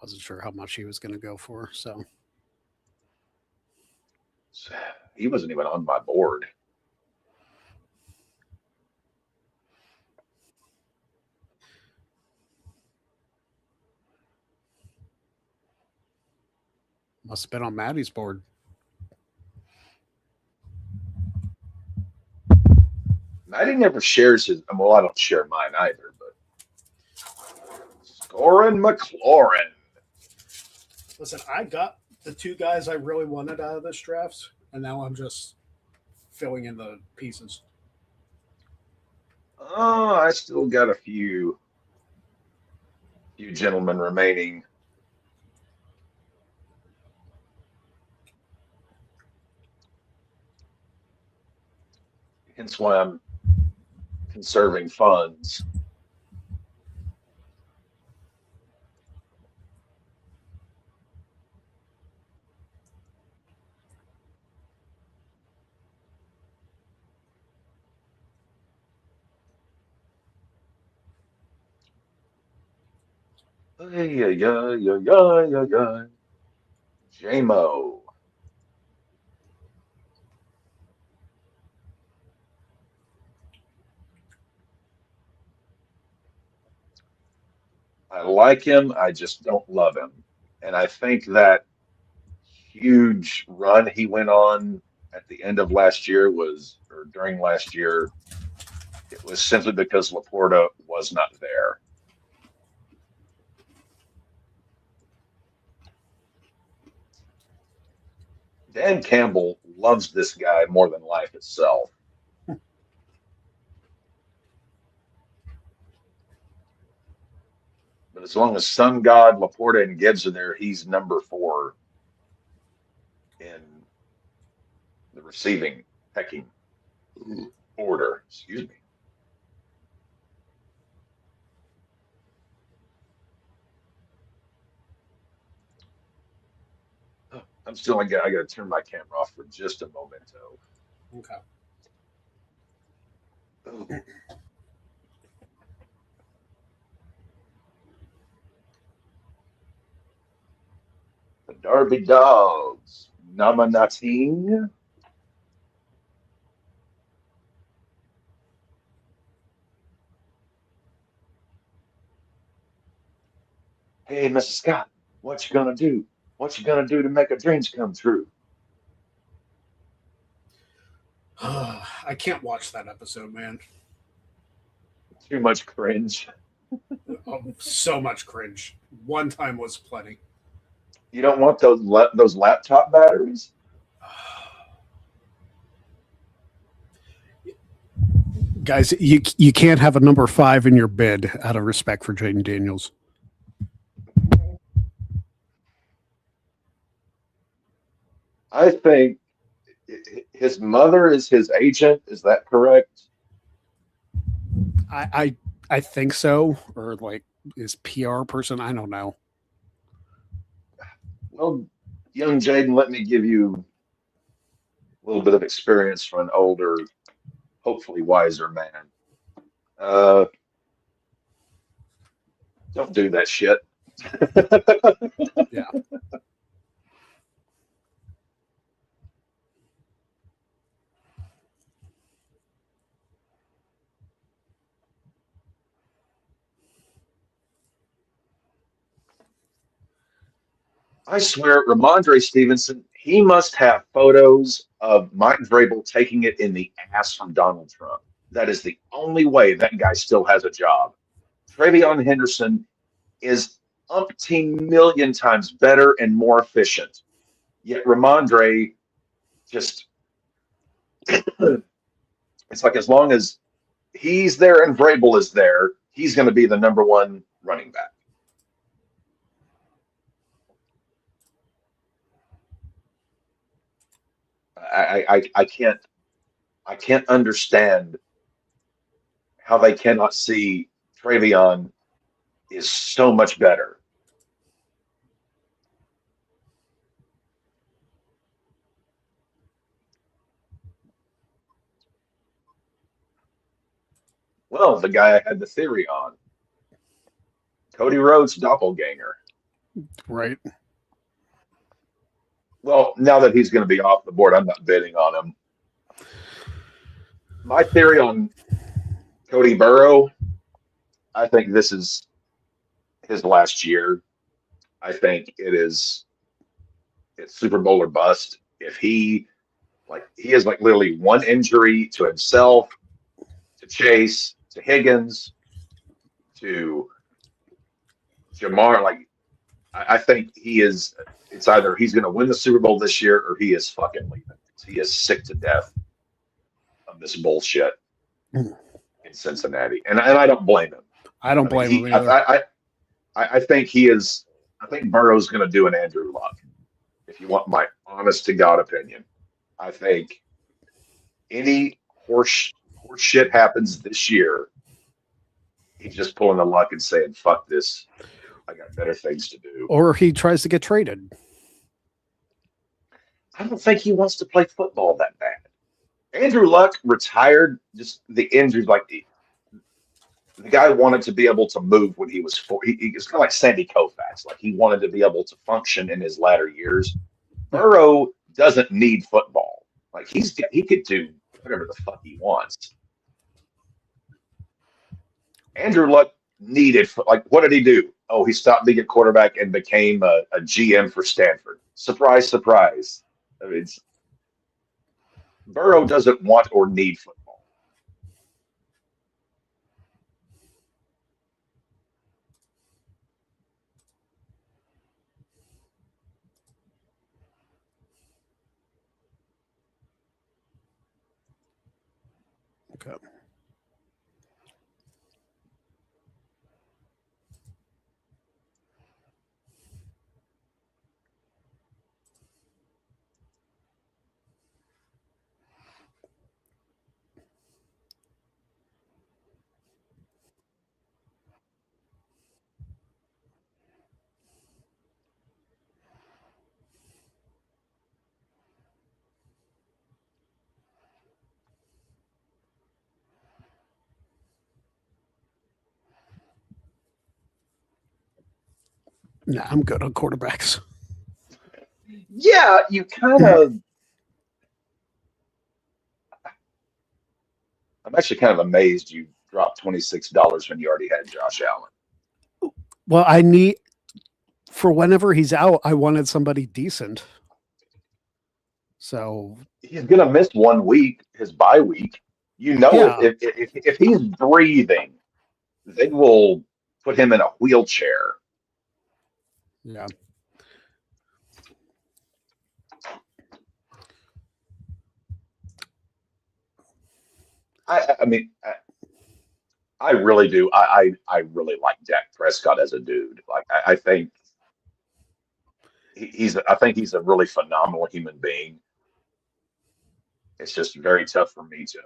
Wasn't sure how much he was going to go for, so. He wasn't even on my board. Must have been on Maddie's board. Maddie never shares his. Well, I don't share mine either. But Scorin McLaurin. Listen, I got the two guys I really wanted out of this draft, and now I'm just filling in the pieces. Oh, I still got a few gentlemen remaining. Hence why I'm conserving funds. J-Mo. I like him. I just don't love him. And I think that huge run he went on at the end of last year or during last year, it was simply because Laporta was not there. Dan Campbell loves this guy more than life itself. But as long as Sun God, Laporta, and Gibbs are there, he's number 4 in the receiving pecking order. Excuse me. I'm still. I got to turn my camera off for just a momento. Okay. Oh. The Derby Dogs, Namanating. Hey, Mrs. Scott, what you gonna do? What you gonna do to make our dreams come true? I can't watch that episode, man. Too much cringe. Oh, so much cringe. One time was plenty. You don't want those laptop batteries? Guys, you can't have a number 5 in your bid out of respect for Jaden Daniels. I think his mother is his agent. Is that correct? I think so, or like his PR person. I don't know. Well, young Jaden, let me give you a little bit of experience from an older, hopefully wiser man. Uh, don't do that shit. Yeah. I swear, Ramondre Stevenson, he must have photos of Mike Vrabel taking it in the ass from Donald Trump. That is the only way that guy still has a job. Travion Henderson is umpteen million times better and more efficient. Yet Ramondre just, it's like as long as he's there and Vrabel is there, he's going to be the number one running back. I can't understand how they cannot see Travion is so much better. Well, the guy I had the theory on, Cody Rhodes' doppelganger. Right. Well, now that he's going to be off the board, I'm not bidding on him. My theory on Cody Burrow, I think this is his last year. I think it's Super Bowl or bust. If he is like literally one injury to himself, to Chase, to Higgins, to Jamar, like I think he is. It's either he's going to win the Super Bowl this year or he is fucking leaving. He is sick to death of this bullshit in Cincinnati, and I don't blame him. I don't blame him either. I think he is. I think Burrow's going to do an Andrew Luck. If you want my honest to God opinion, I think any horse shit happens this year, he's just pulling the luck and saying, "Fuck this. I got better things to do." Or he tries to get traded. I don't think he wants to play football that bad. Andrew Luck retired, just the injuries, like the guy wanted to be able to move when he was four. He was kind of like Sandy Koufax. Like he wanted to be able to function in his latter years. Burrow doesn't need football. Like he could do whatever the fuck he wants. Andrew Luck needed, like, what did he do? Oh, he stopped being a quarterback and became a GM for Stanford. Surprise, surprise. I mean, Burrow doesn't want or need football. Okay. Nah, I'm good on quarterbacks. Yeah, you kind of. I'm actually kind of amazed you dropped $26 when you already had Josh Allen. Well, I need for whenever he's out, I wanted somebody decent. So He's gonna miss 1 week, his bye week. You know, Yeah. if he's breathing, they will put him in a wheelchair. yeah. I mean, I really do. I really like Dak Prescott as a dude. Like I think I think he's a really phenomenal human being. It's just very tough for me to.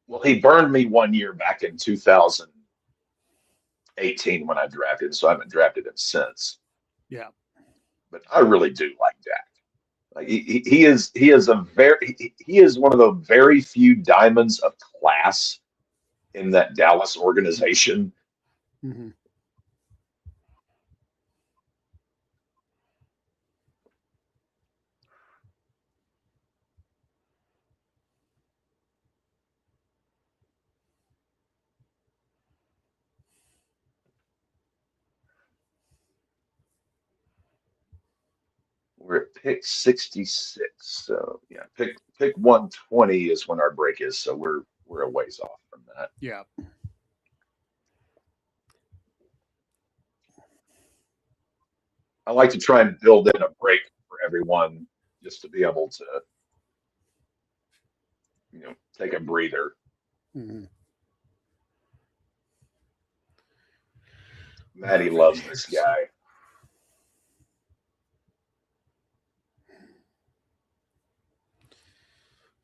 Well, he burned me one year back in 2018 when I drafted, so I haven't drafted him since. Yeah. But I really do like Dak. Like he is one of the very few diamonds of class in that Dallas organization. Mm-hmm. We're at pick 66, so yeah, pick 120 is when our break is, so we're a ways off from that. Yeah. I like to try and build in a break for everyone just to be able to, take a breather. Mm-hmm. Maddie loves this guy.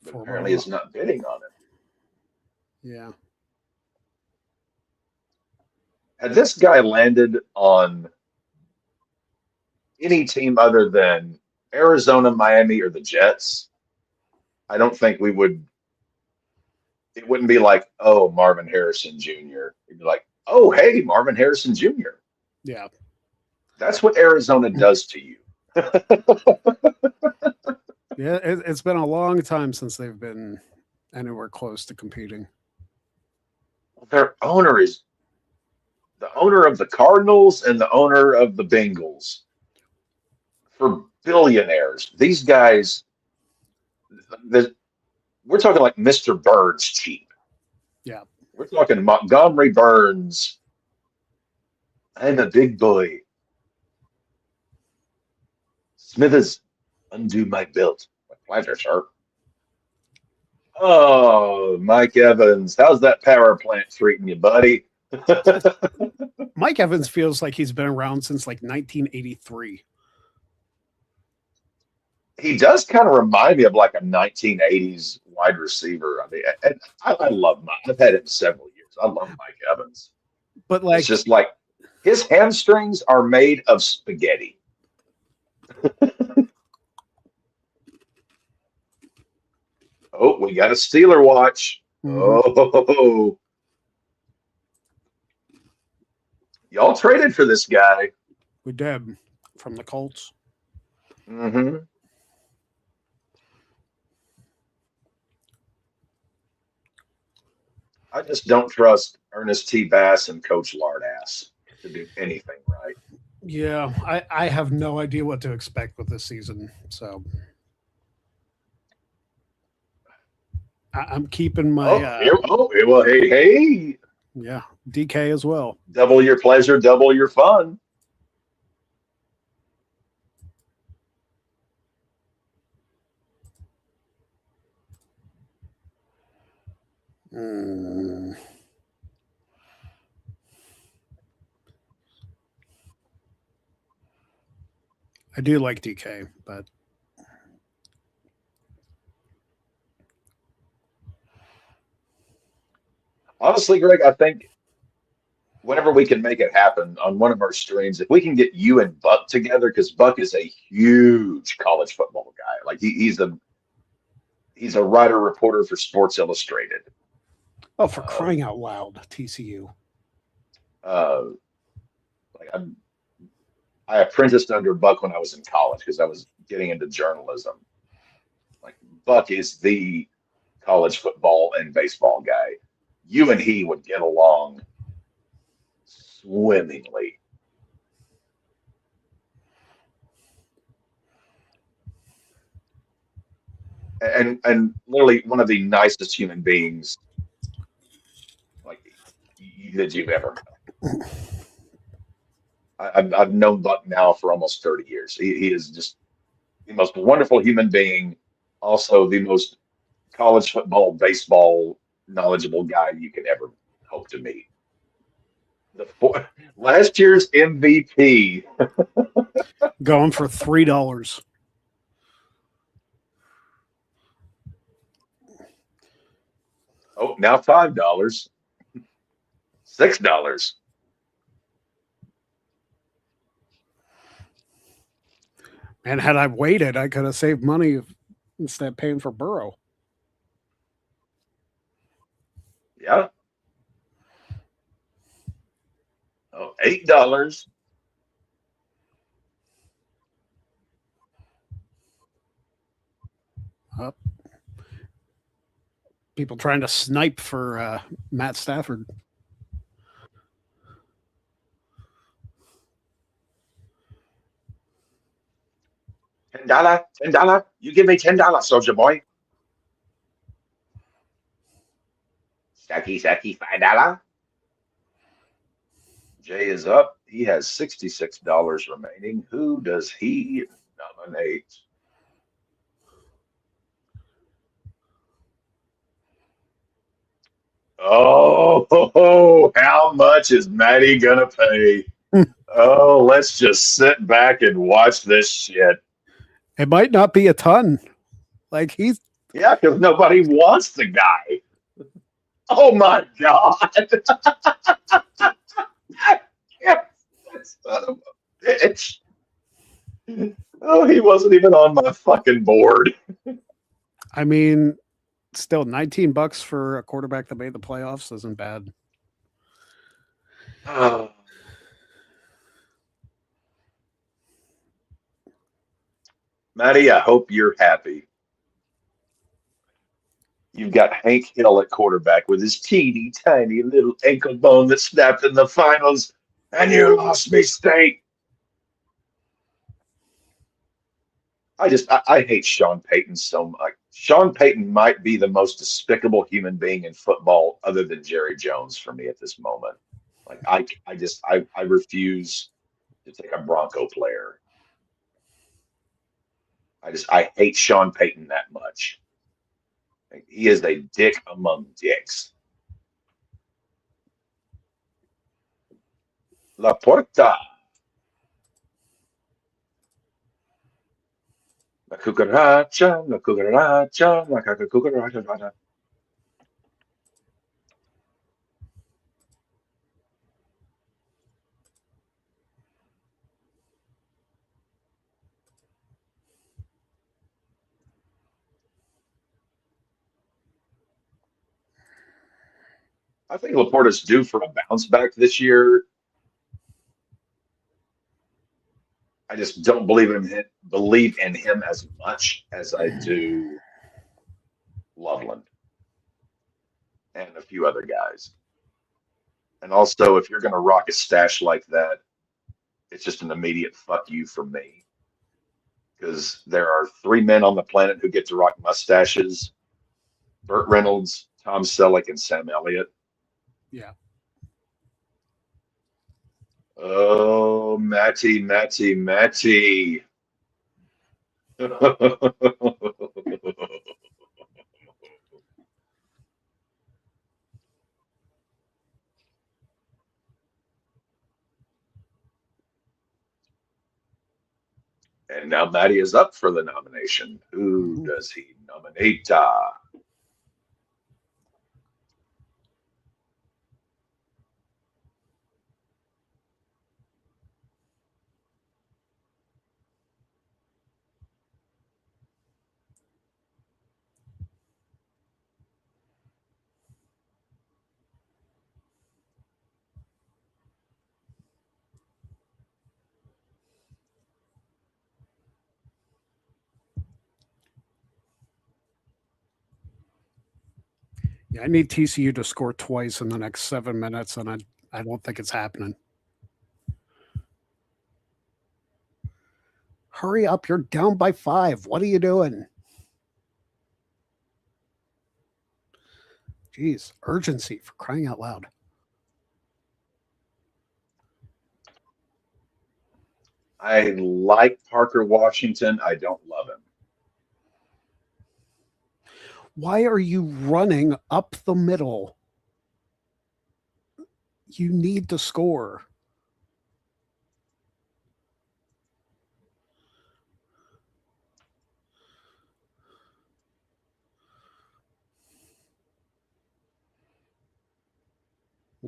But apparently it's not bidding on it. Yeah. Had this guy landed on any team other than Arizona, Miami, or the Jets, I don't think we would. It wouldn't be like, oh, Marvin Harrison Jr. It'd be like, oh, hey, Marvin Harrison Jr. Yeah. That's what Arizona does to you. Yeah. It's been a long time since they've been anywhere close to competing. Their owner is the owner of the Cardinals and the owner of the Bengals. For billionaires, these guys, we're talking like Mr. Burns cheap. Yeah. We're talking Montgomery Burns. I'm a big boy. Smithers, undo my belt. My pleasure, sir. Oh, Mike Evans, how's that power plant treating you, buddy? Mike Evans feels like he's been around since like 1983. He does kind of remind me of like a 1980s wide receiver. I mean, and I love Mike. I've had him several years. I love Mike Evans. But like, it's just like his hamstrings are made of spaghetti. Oh, we got a Steeler watch. mm-hmm. Oh, y'all traded for this guy. We did from the Colts. Mm-hmm. I just don't trust Ernest T. Bass and Coach Lardass to do anything right. Yeah, I have no idea what to expect with this season. So I'm keeping my. Well, hey. Yeah, DK as well. Double your pleasure, double your fun. I do like DK, but honestly, Greg, I think whenever we can make it happen on one of our streams, if we can get you and Buck together, because Buck is a huge college football guy. Like he's a writer reporter for Sports Illustrated. Oh, for crying out loud, TCU. I apprenticed under Buck when I was in college because I was getting into journalism. Like Buck is the college football and baseball guy. You and he would get along swimmingly. And literally one of the nicest human beings that you've ever known. I've known Buck now for almost 30 years. He is just the most wonderful human being, also the most college football, baseball knowledgeable guy you can ever hope to meet. Last year's MVP. Going for $3. Oh, now $5. $6. And had I waited, I could have saved money instead of paying for Burrow. Yeah. Oh, $8. People trying to snipe for Matt Stafford. $10. $10. You give me $10, soldier boy. Sacky, $5. Jay is up. He has $66 remaining. Who does he nominate? Oh, how much is Maddie gonna pay? Oh, let's just sit back and watch this shit. It might not be a ton. Like he's Yeah, because nobody wants the guy. Oh my God. Yes, son of a bitch. Oh, he wasn't even on my fucking board. I mean, still $19 for a quarterback that made the playoffs isn't bad. Oh. Maddie, I hope you're happy. You've got Hank Hill at quarterback with his teeny tiny little ankle bone that snapped in the finals, and you lost me state. I hate Sean Payton so much. Sean Payton might be the most despicable human being in football other than Jerry Jones for me at this moment. Like I refuse to take a Bronco player. I hate Sean Payton that much. He is a dick among dicks. La Porta. La cucaracha, la cucaracha, la cucaracha. I think Laporta's due for a bounce back this year. I just don't believe in him as much as I do Loveland and a few other guys. And also, if you're going to rock a stash like that, it's just an immediate fuck you from me. Because there are 3 men on the planet who get to rock mustaches: Burt Reynolds, Tom Selleck, and Sam Elliott. Yeah. Oh, Matty. And now Matty is up for the nomination. Who does he nominate? Yeah, I need TCU to score twice in the next 7 minutes, and I don't think it's happening. Hurry up, you're down by 5. What are you doing? Jeez, urgency for crying out loud. I like Parker Washington. I don't love him. Why are you running up the middle? You need to score.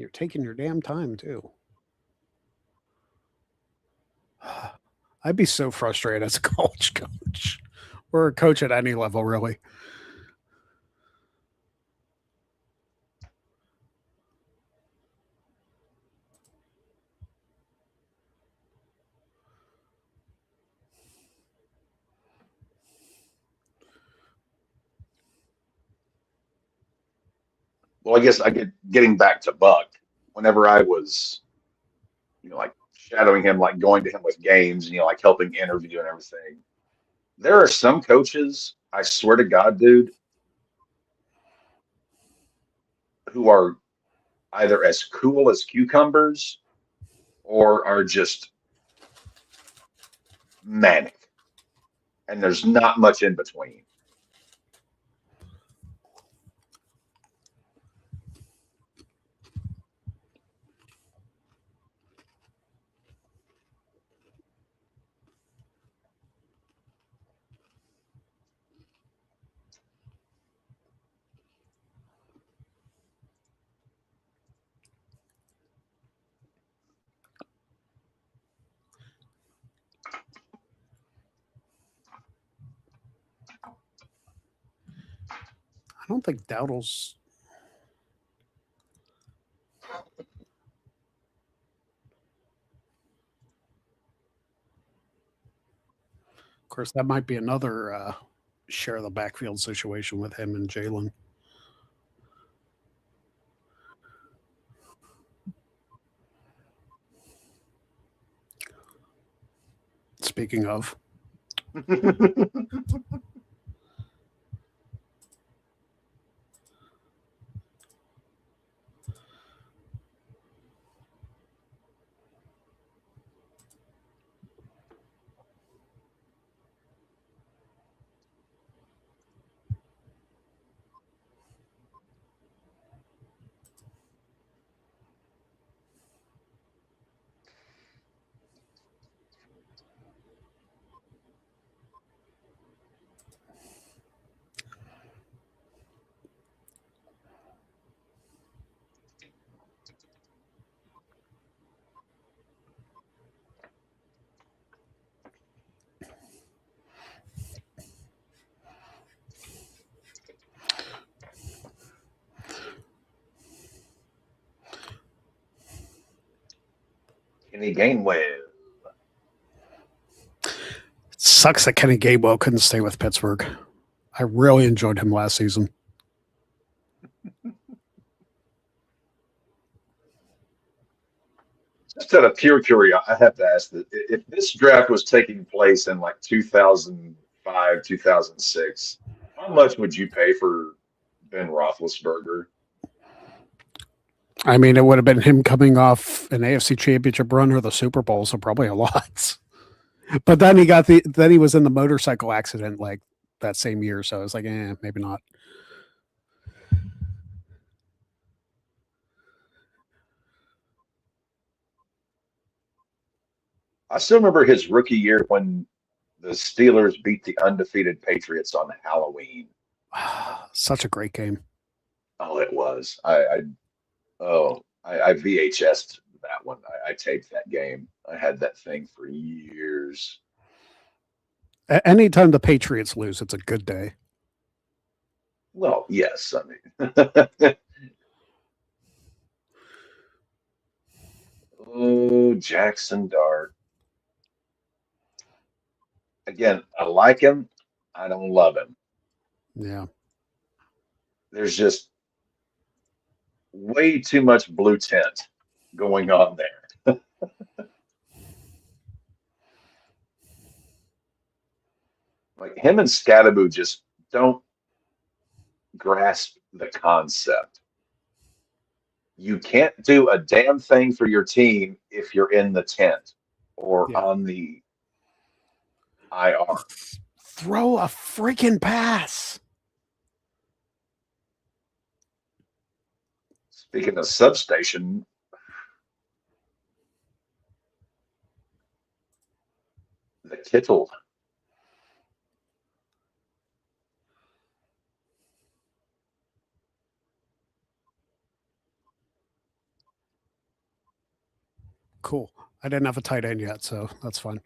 you're taking your damn time too. I'd be so frustrated as a college coach or a coach at any level, really. Well, I guess getting back to Buck. Whenever I was, like shadowing him, like going to him with games, and like helping interview and everything. There are some coaches, I swear to God, dude, who are either as cool as cucumbers or are just manic, and there's not much in between. I don't think Dowdle's. Of course, that might be another share the backfield situation with him and Jalen. Speaking of, Kenny Gainwell. sucks that Kenny Gainwell couldn't stay with Pittsburgh. I really enjoyed him last season. Just out of pure curiosity, I have to ask that if this draft was taking place in like 2005, 2006, how much would you pay for Ben Roethlisberger? I mean, it would have been him coming off an AFC Championship run or the Super Bowl, so probably a lot. But then he was in the motorcycle accident like that same year, so I was like, maybe not. I still remember his rookie year when the Steelers beat the undefeated Patriots on Halloween. Such a great game. Oh, it was. I VHS'd that one. I taped that game. I had that thing for years. Anytime the Patriots lose, it's a good day. Well, yes. I mean, oh, Jackson Dart. Again, I like him. I don't love him. Yeah. There's just way too much blue tint going on there. Like him and Scattaboo just don't grasp the concept. You can't do a damn thing for your team if you're in the tent or on the IR. Throw a freaking pass. Speaking of substation, the Kittle. Cool. I didn't have a tight end yet, so that's fun.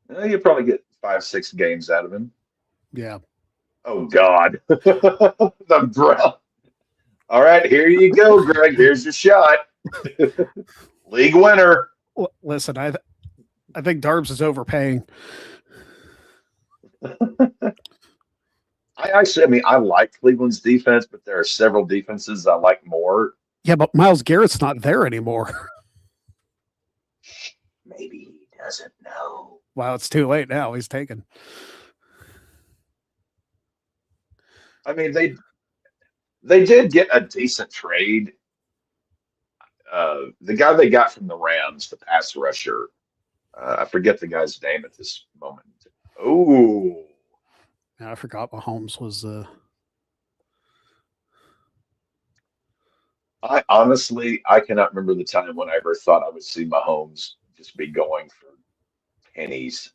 You probably get 5-6 games out of him. Yeah. Oh God, the Brown. All right, here you go, Greg. Here's your shot. League winner. Listen, I think Darbs is overpaying. I mean, I like Cleveland's defense, but there are several defenses I like more. Yeah, but Myles Garrett's not there anymore. Maybe he doesn't know. Wow, it's too late now. He's taken. I mean, they did get a decent trade. The guy they got from the Rams, the pass rusher, I forget the guy's name at this moment. Oh, Yeah, I forgot Mahomes was. I cannot remember the time when I ever thought I would see Mahomes just be going for pennies.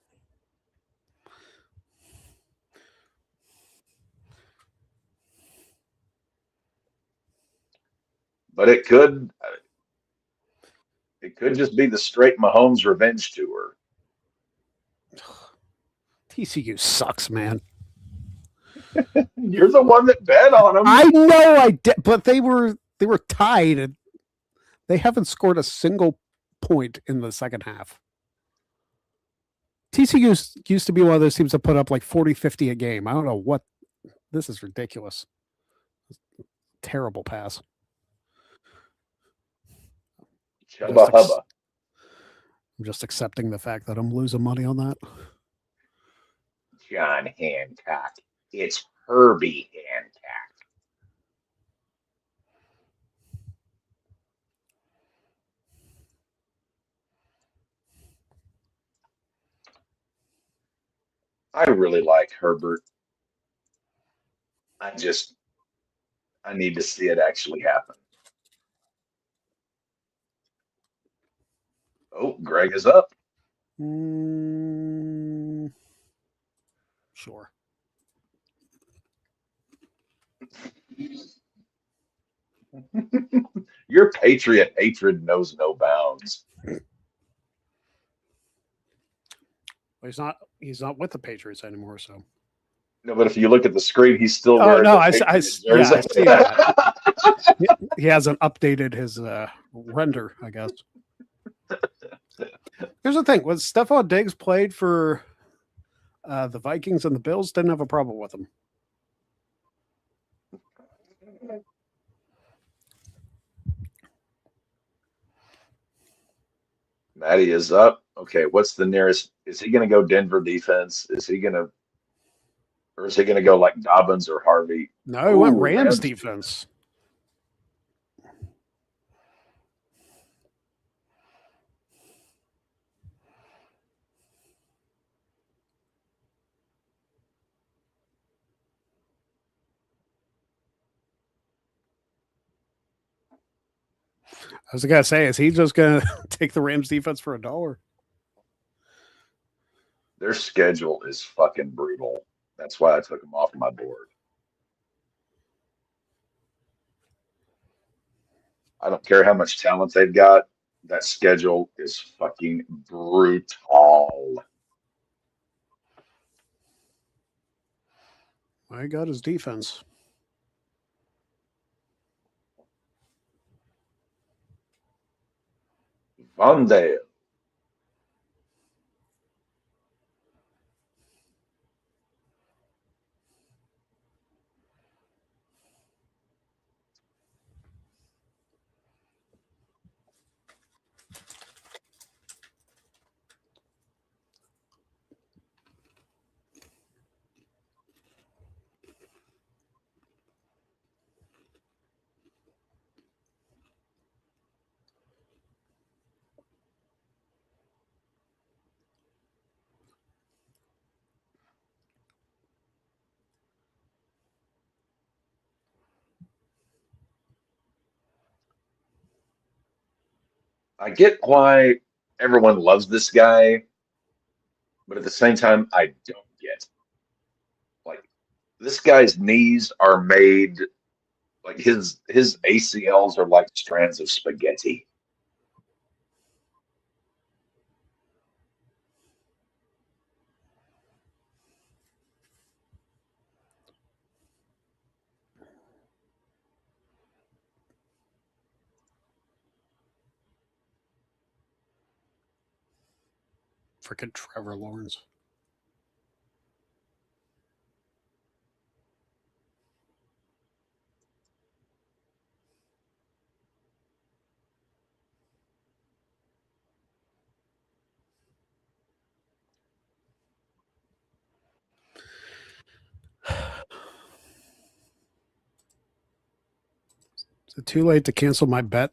But it could just be the straight Mahomes revenge tour. TCU sucks, man. You're the one that bet on them. I know I did, but they were tied, and they haven't scored a single point in the second half. TCU used to be one of those teams that put up like 40, 50 a game. I don't know what. This is ridiculous. Terrible pass. Chubba hubba. I'm just accepting the fact that I'm losing money on that. John Hancock. It's Herbie Hancock. I really like Herbert. I need to see it actually happen. Oh, Greg is up. Sure. Your Patriot hatred knows no bounds. Well, he's not with the Patriots anymore, so. No, but if you look at the screen, he's still Oh wearing no, the I Patriots see jersey. that. He hasn't updated his render, I guess. Here's the thing: when Stephon Diggs played for the Vikings and the Bills, didn't have a problem with him. Matty is up. Okay, what's the nearest? Is he going to go Denver defense? Or is he going to go like Dobbins or Harvey? No, he went Rams defense. I was gonna say, is he just gonna take the Rams defense for $1? Their schedule is fucking brutal. That's why I took them off my board. I don't care how much talent they've got. That schedule is fucking brutal. I got his defense. Vondale. I get why everyone loves this guy, but at the same time, I don't get. Like, this guy's knees are made like his ACLs are like strands of spaghetti. Freaking Trevor Lawrence. Is it too late to cancel my bet?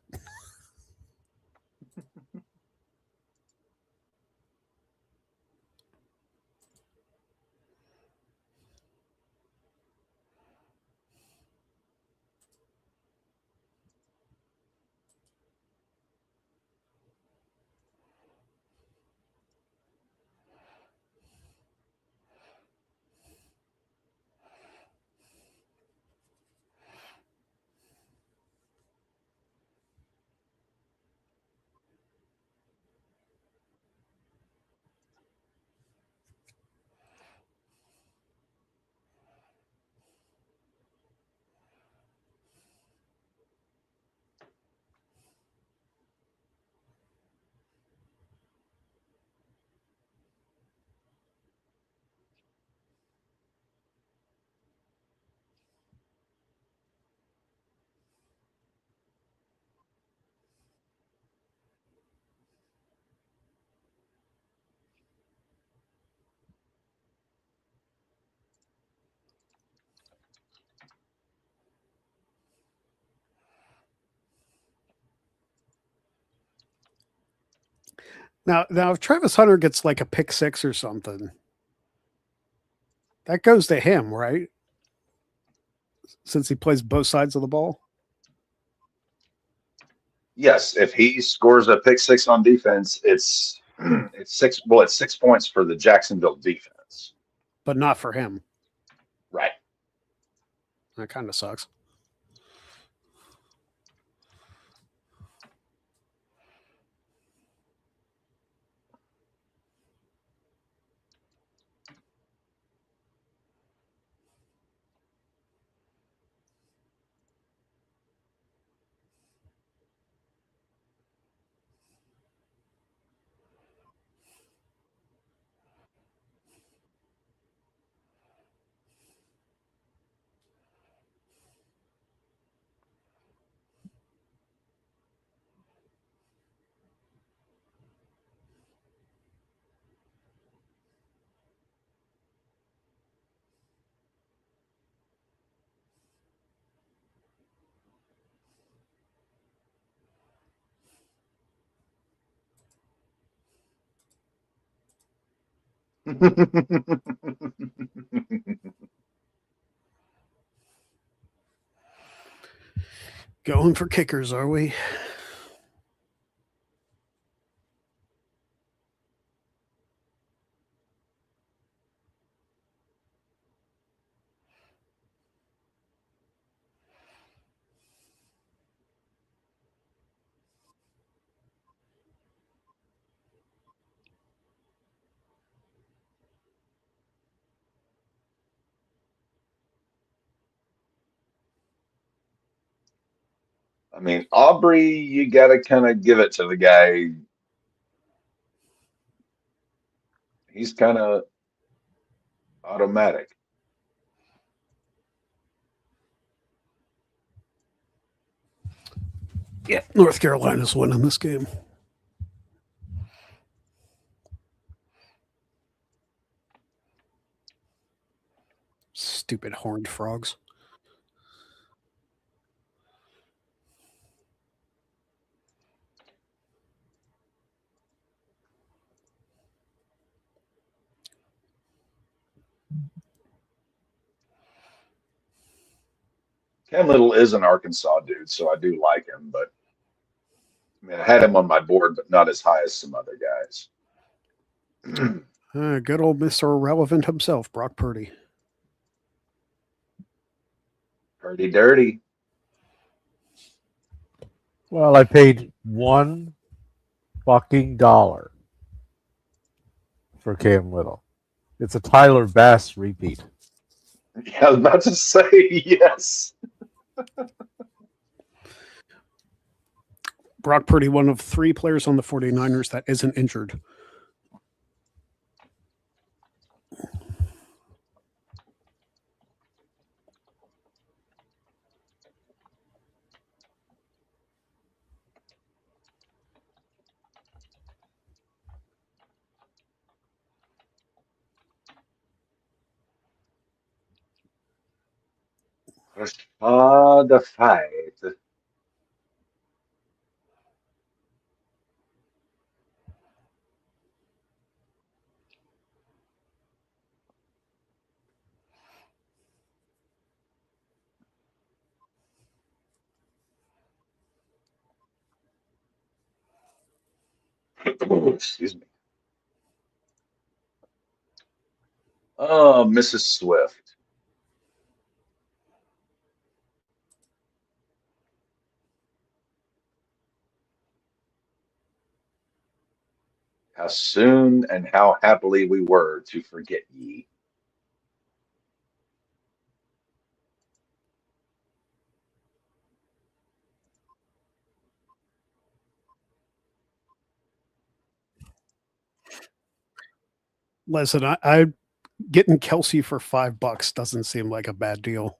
Now, if Travis Hunter gets like a pick six or something, that goes to him, right? Since he plays both sides of the ball. Yes, if he scores a pick six on defense, it's six. Well, it's 6 points for the Jacksonville defense. But not for him. Right. That kind of sucks. Going for kickers, are we? I mean, Aubrey, you got to kind of give it to the guy. He's kind of automatic. Yeah, North Carolina's winning this game. Stupid horned frogs. Ken Little is an Arkansas dude, so I do like him, but I mean, I had him on my board, but not as high as some other guys. Good old Mr. Irrelevant himself, Brock Purdy. Pretty dirty. Well, I paid $1 fucking for Cam Little. It's a Tyler Bass repeat. Yeah, I was about to say yes. Brock Purdy, one of 3 players on the 49ers that isn't injured. The fight. Excuse me. Oh, Mrs. Swift. How soon and how happily we were to forget ye. Listen, I getting Kelsey for $5 doesn't seem like a bad deal.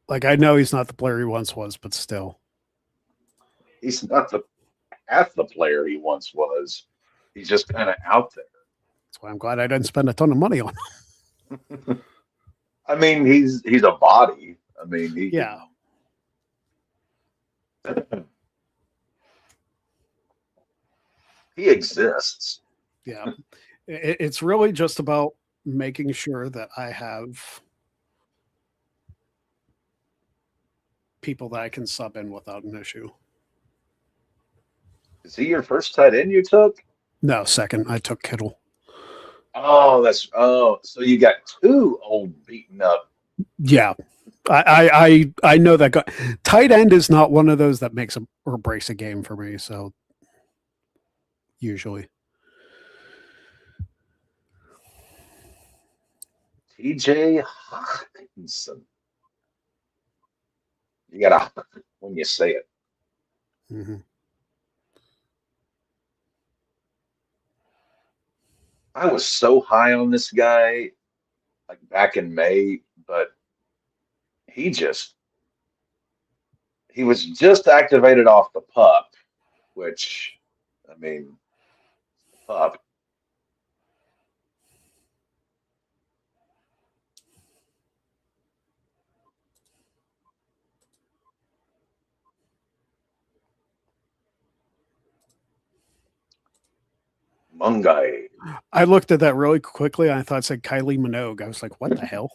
Like, I know he's not the player he once was, but still. He's not the half the player he once was. He's just kind of out there. That's why I'm glad I didn't spend a ton of money on him. I mean, he's a body. I mean, Yeah. He exists. Yeah. It's really just about making sure that I have people that I can sub in without an issue. Is he your first tight end you took? No, second. I took Kittle. So you got 2 old beaten up. Yeah. I know that guy. Tight end is not one of those that makes or breaks a game for me. So usually. TJ Hawkinson. You gotta when you say it. Mm-hmm. I was so high on this guy like back in May, but he was just activated off the pup, which I mean pup. Mungai. I looked at that really quickly and I thought it said Kylie Minogue. I was like, what the hell?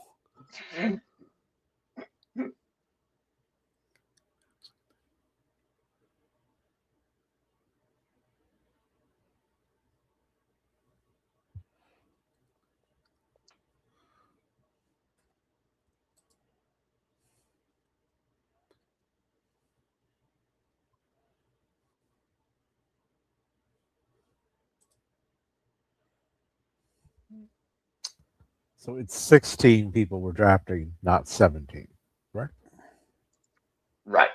So it's 16 people we're drafting, not 17, right? Right.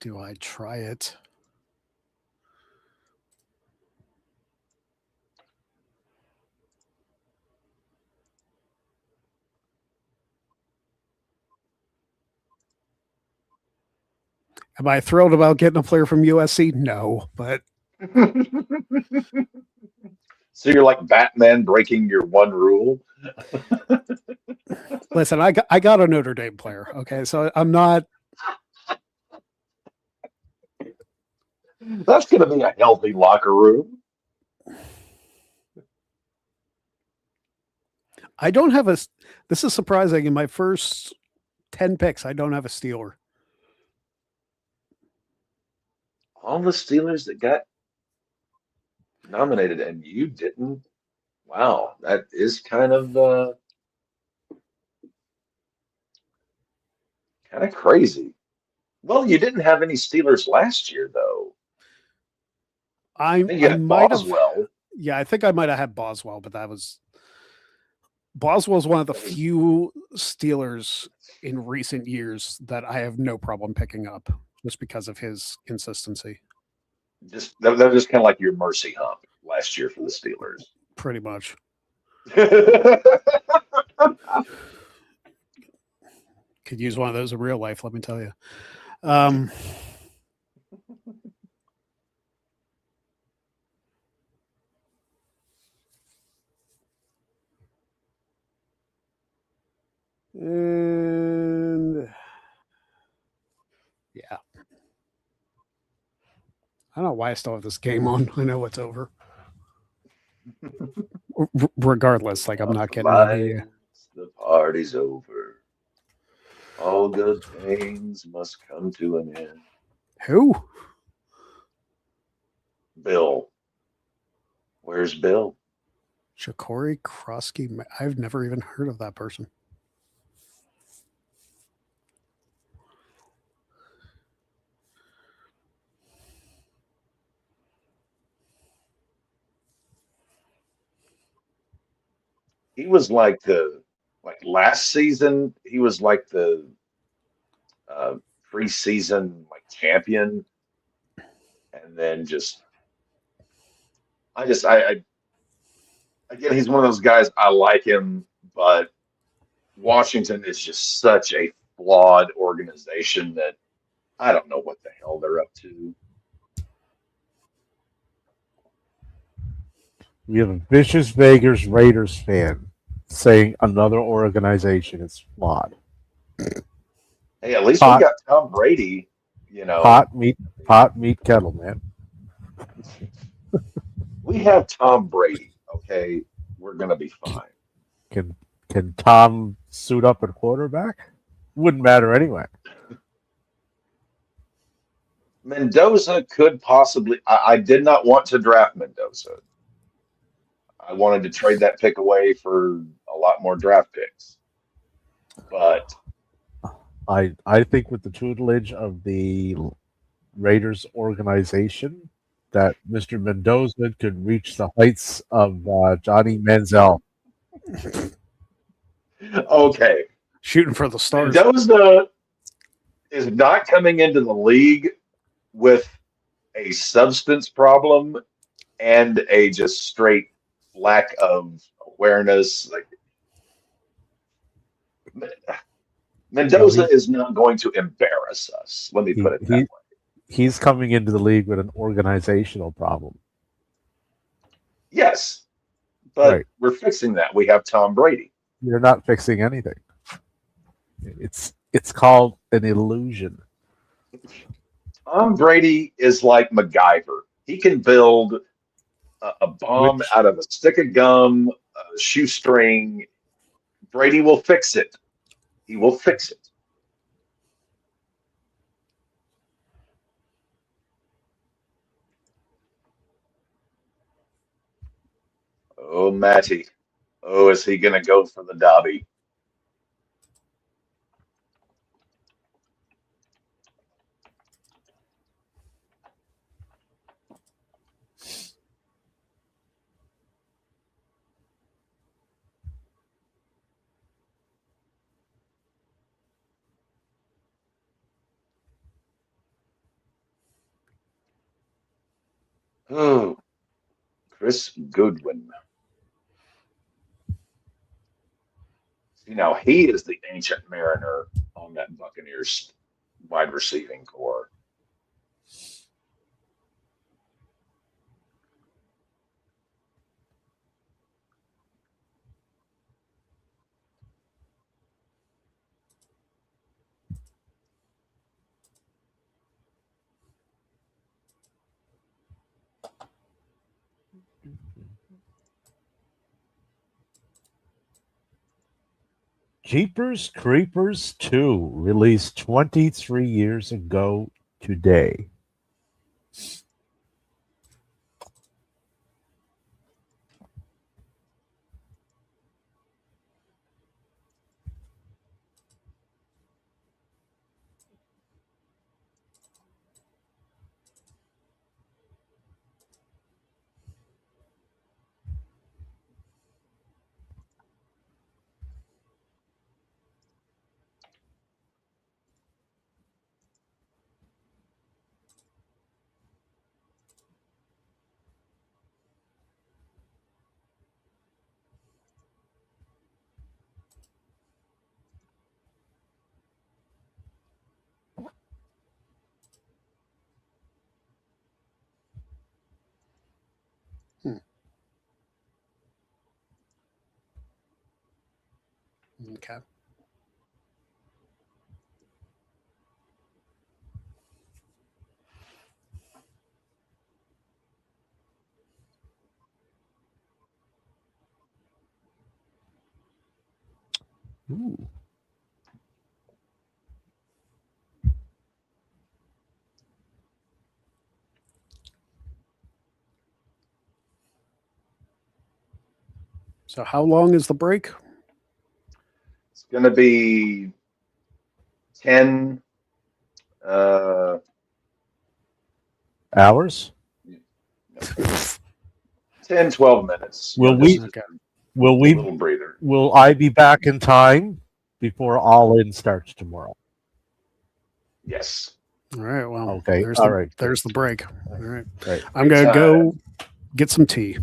Do I try it? Am I thrilled about getting a player from USC? No, but So you're like Batman breaking your one rule. listen, I got a Notre Dame player. Okay, so I'm not. That's going to be a healthy locker room. I don't have a. This is surprising. In my first 10 picks, I don't have a Steeler. All the Steelers that got nominated and you didn't. Wow, that is kind of crazy. Well, you didn't have any Steelers last year, though. I think you I had might have. Boswell. Yeah, I think I might have had Boswell, but Boswell's one of the few Steelers in recent years that I have no problem picking up just because of his consistency. That was just kind of like your mercy hump last year for the Steelers. Pretty much. Could use one of those in real life, let me tell you. And yeah. I don't know why I still have this game on. I know it's over. Regardless, like I'm not getting any. The party's over. All good things must come to an end. Who? Bill. Where's Bill? Shakori Krosky. I've never even heard of that person. He was like last season, he was like the preseason champion, and then I again, he's one of those guys. I like him, but Washington is just such a flawed organization that I don't know what the hell they're up to. We have a vicious Vegas Raiders fan saying another organization is flawed. Hey, at least we got Tom Brady, Pot meat kettle, man. We have Tom Brady, okay? We're gonna be fine. Can Tom suit up at quarterback? Wouldn't matter anyway. Mendoza could possibly. I did not want to draft Mendoza. I wanted to trade that pick away for a lot more draft picks. But I think with the tutelage of the Raiders organization, that Mr. Mendoza could reach the heights of Johnny Manziel. Okay. Shooting for the stars. Mendoza is not coming into the league with a substance problem and a just straight lack of awareness. Mendoza is not going to embarrass us. Let me put it that way. He's coming into the league with an organizational problem. Yes, but we're fixing that. We have Tom Brady. You're not fixing anything. It's called an illusion. Tom Brady is like MacGyver. He can build a bomb out of a stick of gum, a shoestring. Brady will fix it. He will fix it. Oh, Matty. Oh, is he going to go for the Dobby? Oh, Chris Goodwin. See, now he is the ancient mariner on that Buccaneers wide receiving core. Jeepers Creepers 2, released 23 years ago today. Okay. Ooh. So how long is the break? It's going to be 10, uh, Hours? 10, 12 minutes. Will Just we? Okay. Will a we? little breather. Will I be back in time before All In starts tomorrow? Yes. All right. Well, Okay. there's All the right. there's the break. All right. Right. I'm gonna Great go get some tea.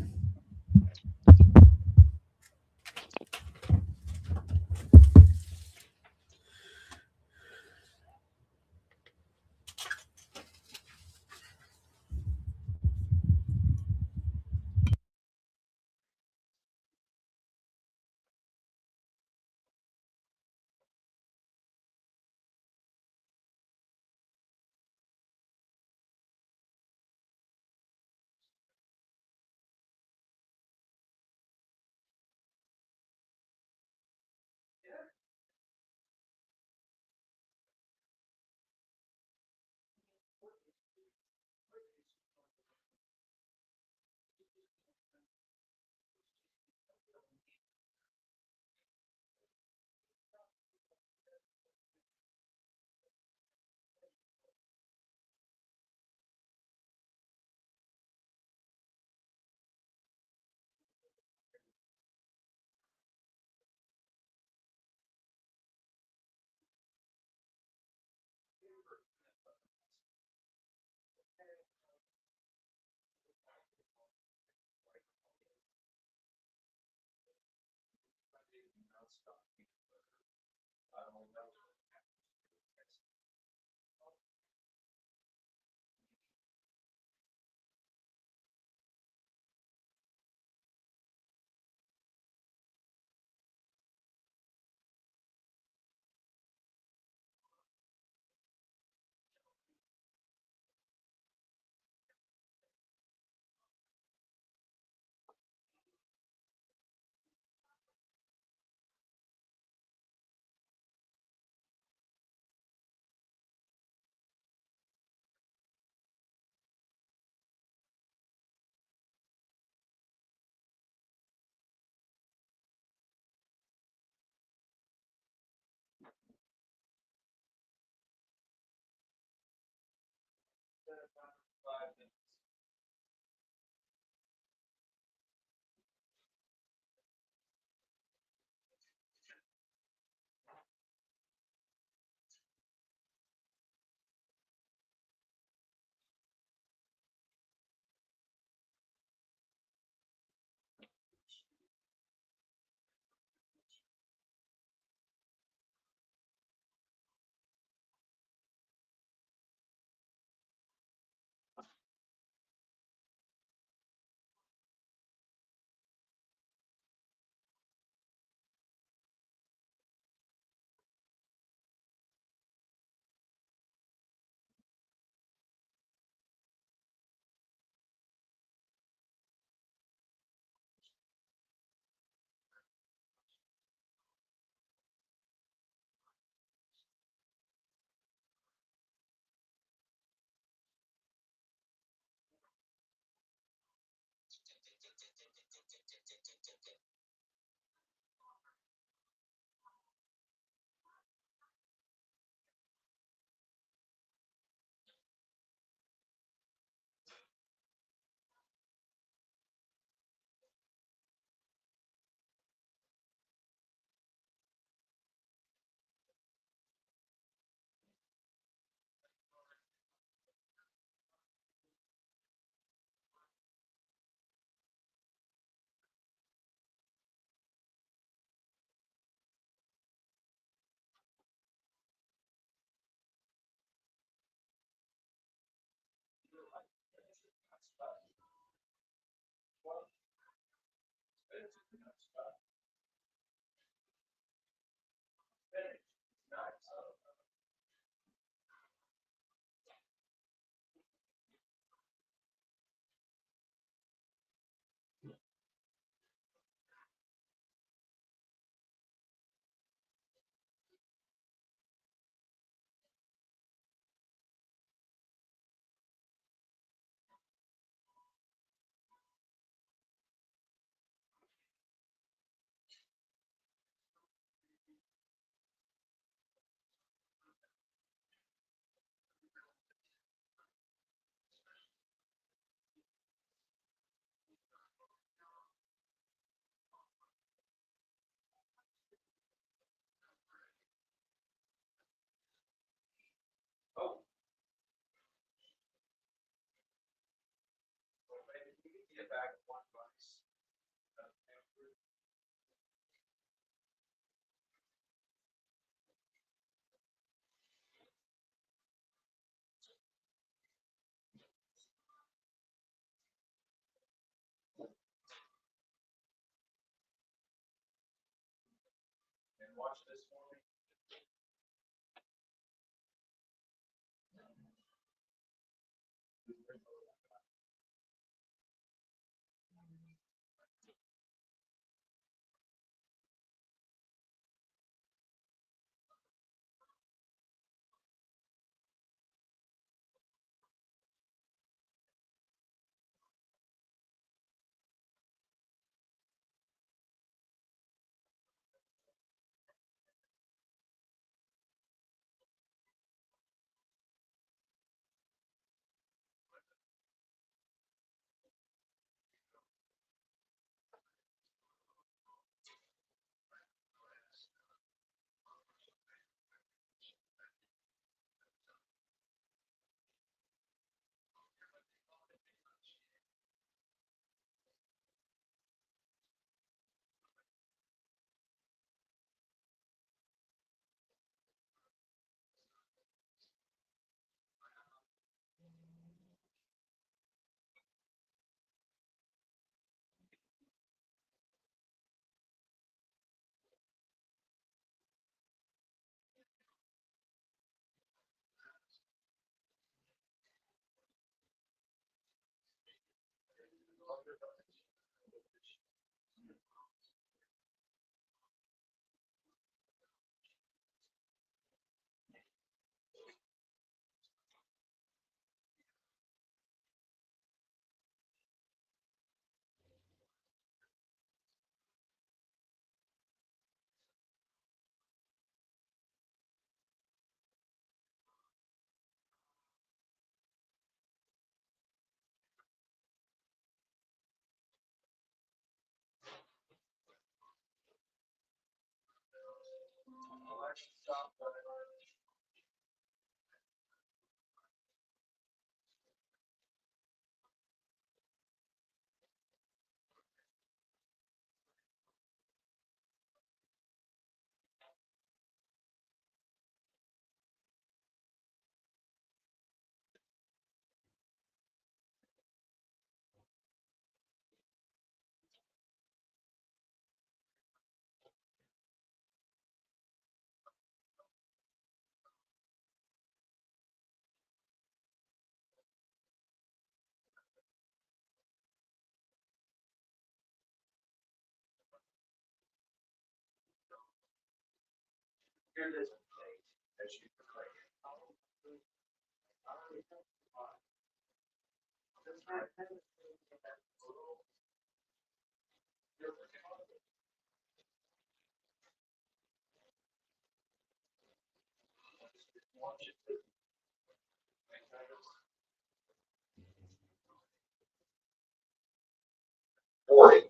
40.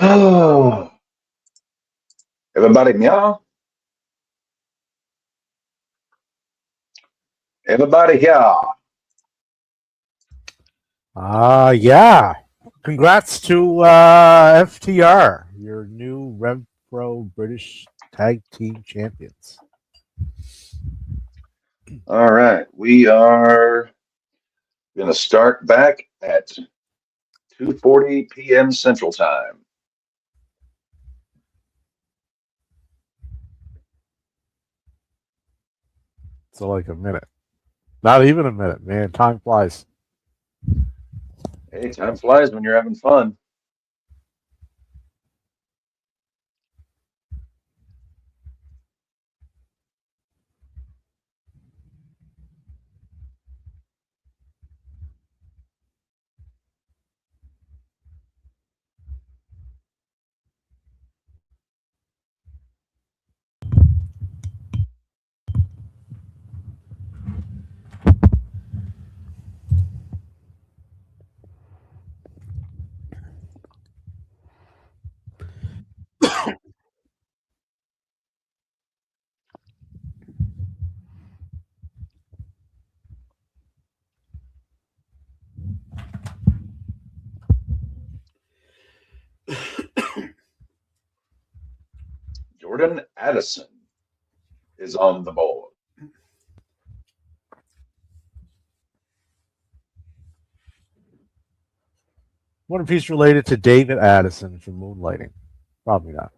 Oh, everybody meow. Everybody here. Yeah. Congrats to FTR, your new Rev Pro British Tag Team Champions. All right, we are going to start back at 2:40 p.m. Central Time. So like a minute. Not even a minute, man. Time flies. Hey, time flies when you're having fun. Jordan Addison is on the board. Wonder if he's related to David Addison from Moonlighting. Probably not.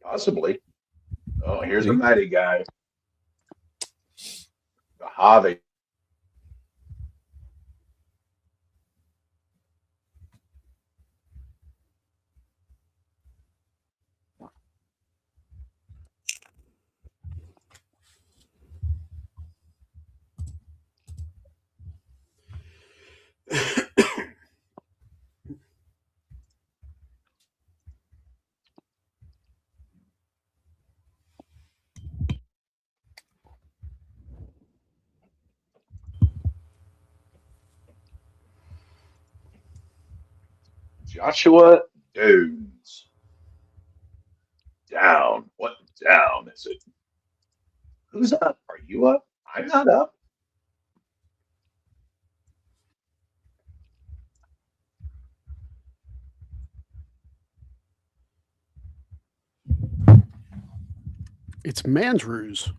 Possibly. Oh, here's a See? Matty guy. The Javi. Joshua Jones. Down. What down is it? Who's up? Are you up? I'm not up. It's Mandrews.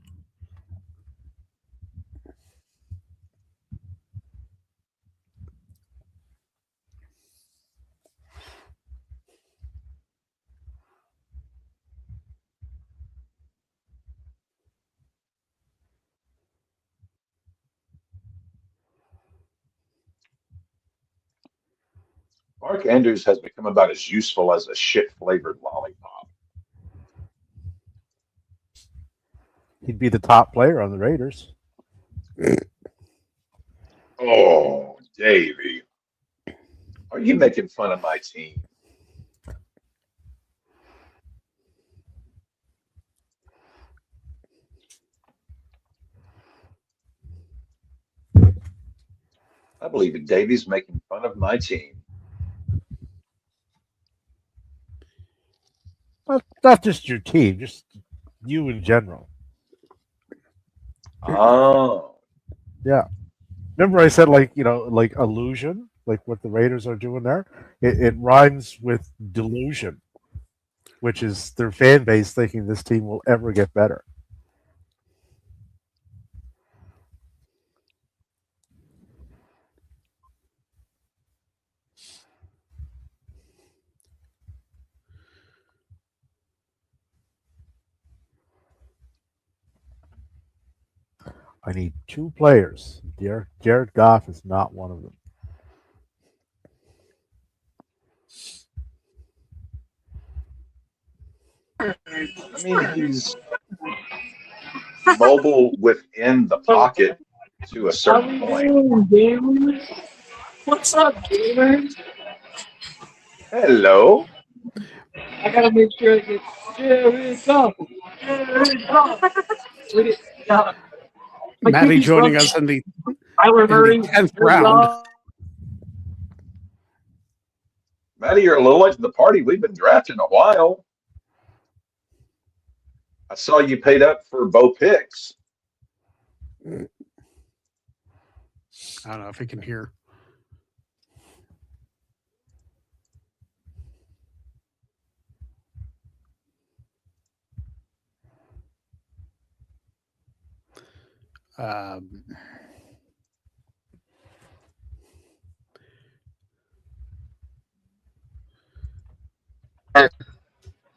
Mark Andrews has become about as useful as a shit flavored lollipop. He'd be the top player on the Raiders. Oh, Davey. Are you making fun of my team? I believe that Davey's making fun of my team. Not just your team, just you in general. Oh. Yeah. Remember I said like illusion, like what the Raiders are doing there? It rhymes with delusion, which is their fan base thinking this team will ever get better. I need two players. Jared Goff is not one of them. I mean, he's mobile within the pocket to a certain point. What's up, gamers? Hello. I gotta make sure I get Jared Goff. Jared Goff. With it, my Maddie QB's joining from us in the Kyler Murray. 10th round. Matty, you're a little late to the party. We've been drafting a while. I saw you paid up for Bo Picks. I don't know if he can hear. Um,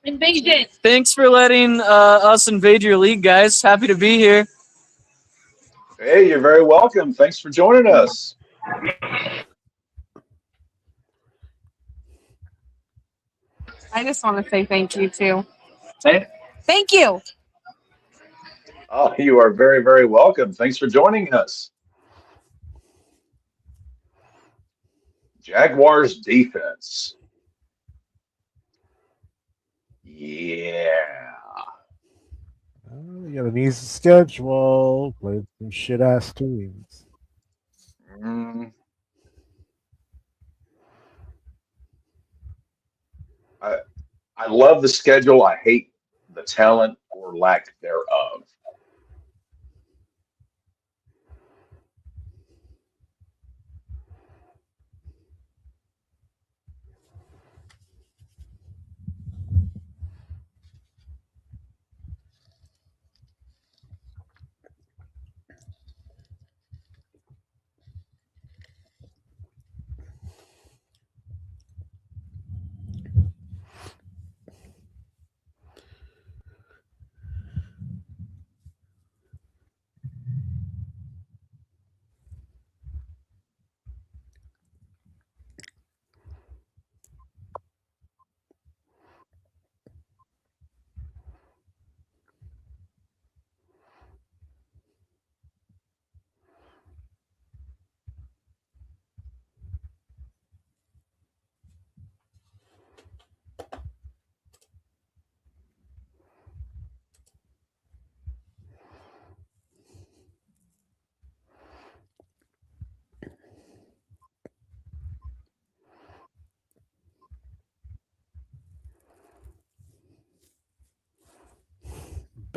Invasion. Thanks for letting us invade your league, guys. Happy to be here. Hey, you're very welcome. Thanks for joining us. I just want to say thank you too. Say it. Thank you. Oh, you are very, very welcome. Thanks for joining us. Jaguars defense. Yeah. You got an easy schedule. Play some shit ass teams. Mm. I love the schedule. I hate the talent or lack thereof.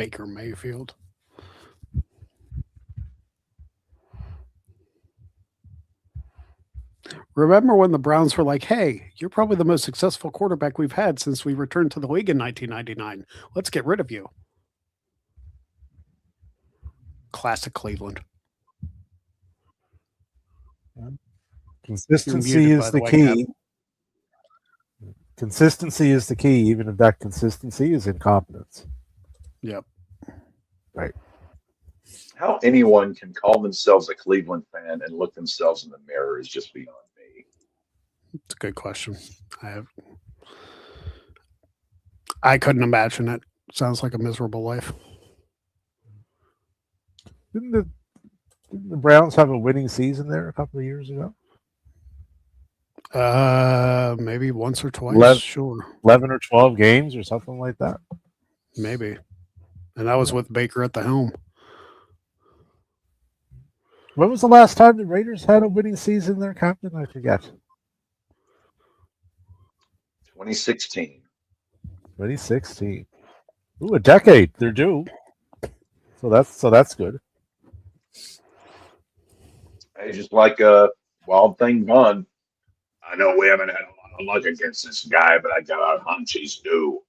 Baker Mayfield. Remember when the Browns were like, hey, you're probably the most successful quarterback we've had since we returned to the league in 1999. Let's get rid of you. Classic Cleveland. Consistency muted, is by the the way, Cap. key. Consistency is the key, even if that consistency is incompetence. Yep. Right. How anyone can call themselves a Cleveland fan and look themselves in the mirror is just beyond me. It's a good question. I couldn't imagine it. Sounds like a miserable life. Didn't the Browns have a winning season there a couple of years ago? Maybe once or twice. 11 Sure. 11 or 12 games or something like that. Maybe. And that was with Baker at the helm. When was the last time the Raiders had a winning season there, Captain? I forget. 2016. 2016. Ooh, a decade. They're due. So that's good. Hey, just like a wild thing gone. I know we haven't had a lot of luck against this guy, but I got a hunch he's due.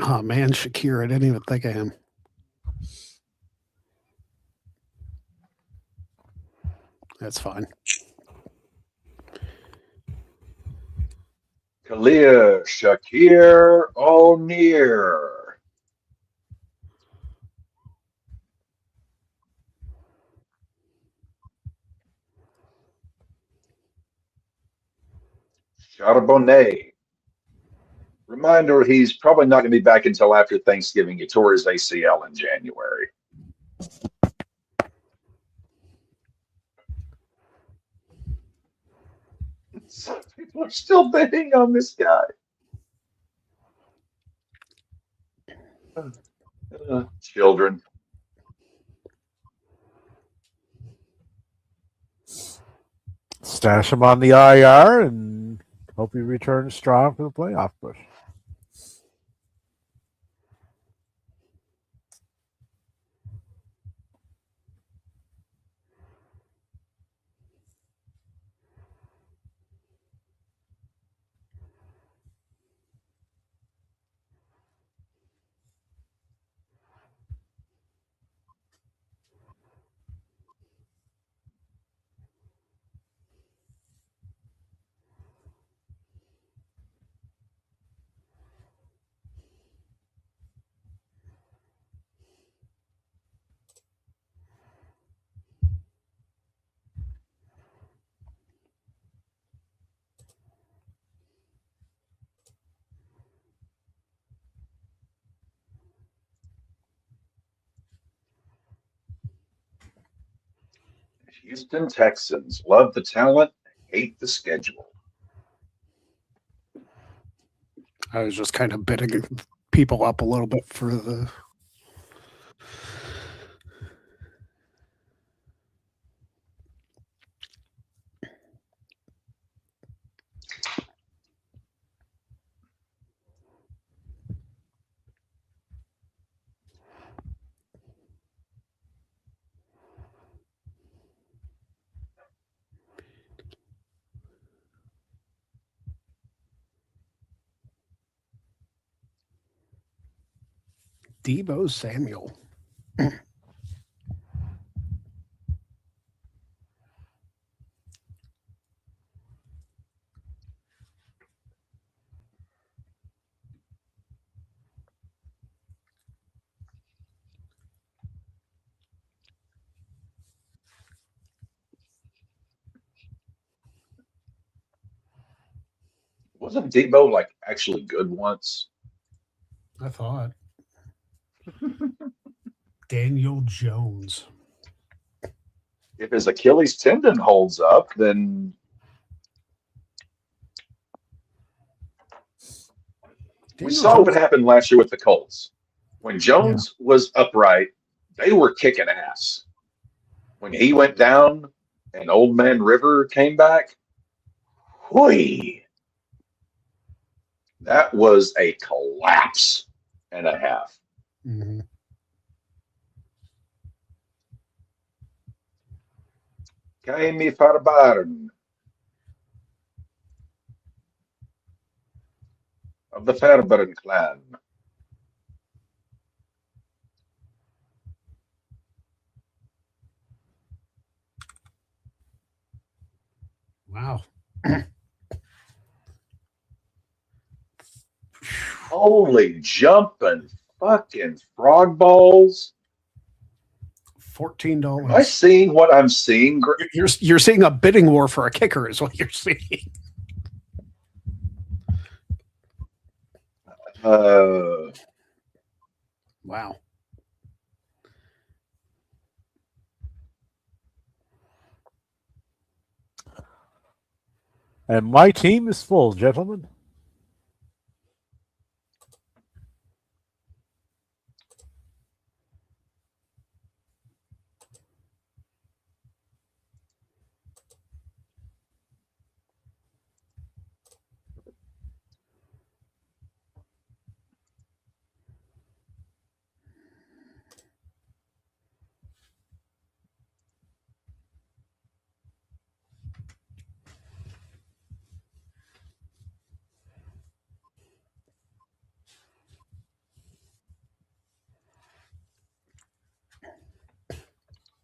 Oh man, Shakir, I didn't even think of him. That's fine. Khalil Shakir O'Neal. Charbonnet. Reminder, he's probably not going to be back until after Thanksgiving. He tore his ACL in January. Some people are still betting on this guy. Children. Stash him on the IR and hope he returns strong for the playoff push. Houston Texans love the talent, hate the schedule. I was just kind of bidding people up a little bit for the. Deebo Samuel. Wasn't Debo like actually good once? I thought. Daniel Jones. If his Achilles tendon holds up, then we Daniel saw Jones, what happened last year with the Colts. When Jones was upright, they were kicking ass. When he went down and Old Man River came back, whee, that was a collapse and a half. Mm-hmm. Kaimi Farbarn of the Farbarn clan. Wow. Holy jumping fucking frog balls. $14. Am I seeing what I'm seeing? You're seeing a bidding war for a kicker is what you're seeing. Wow. And my team is full, gentlemen.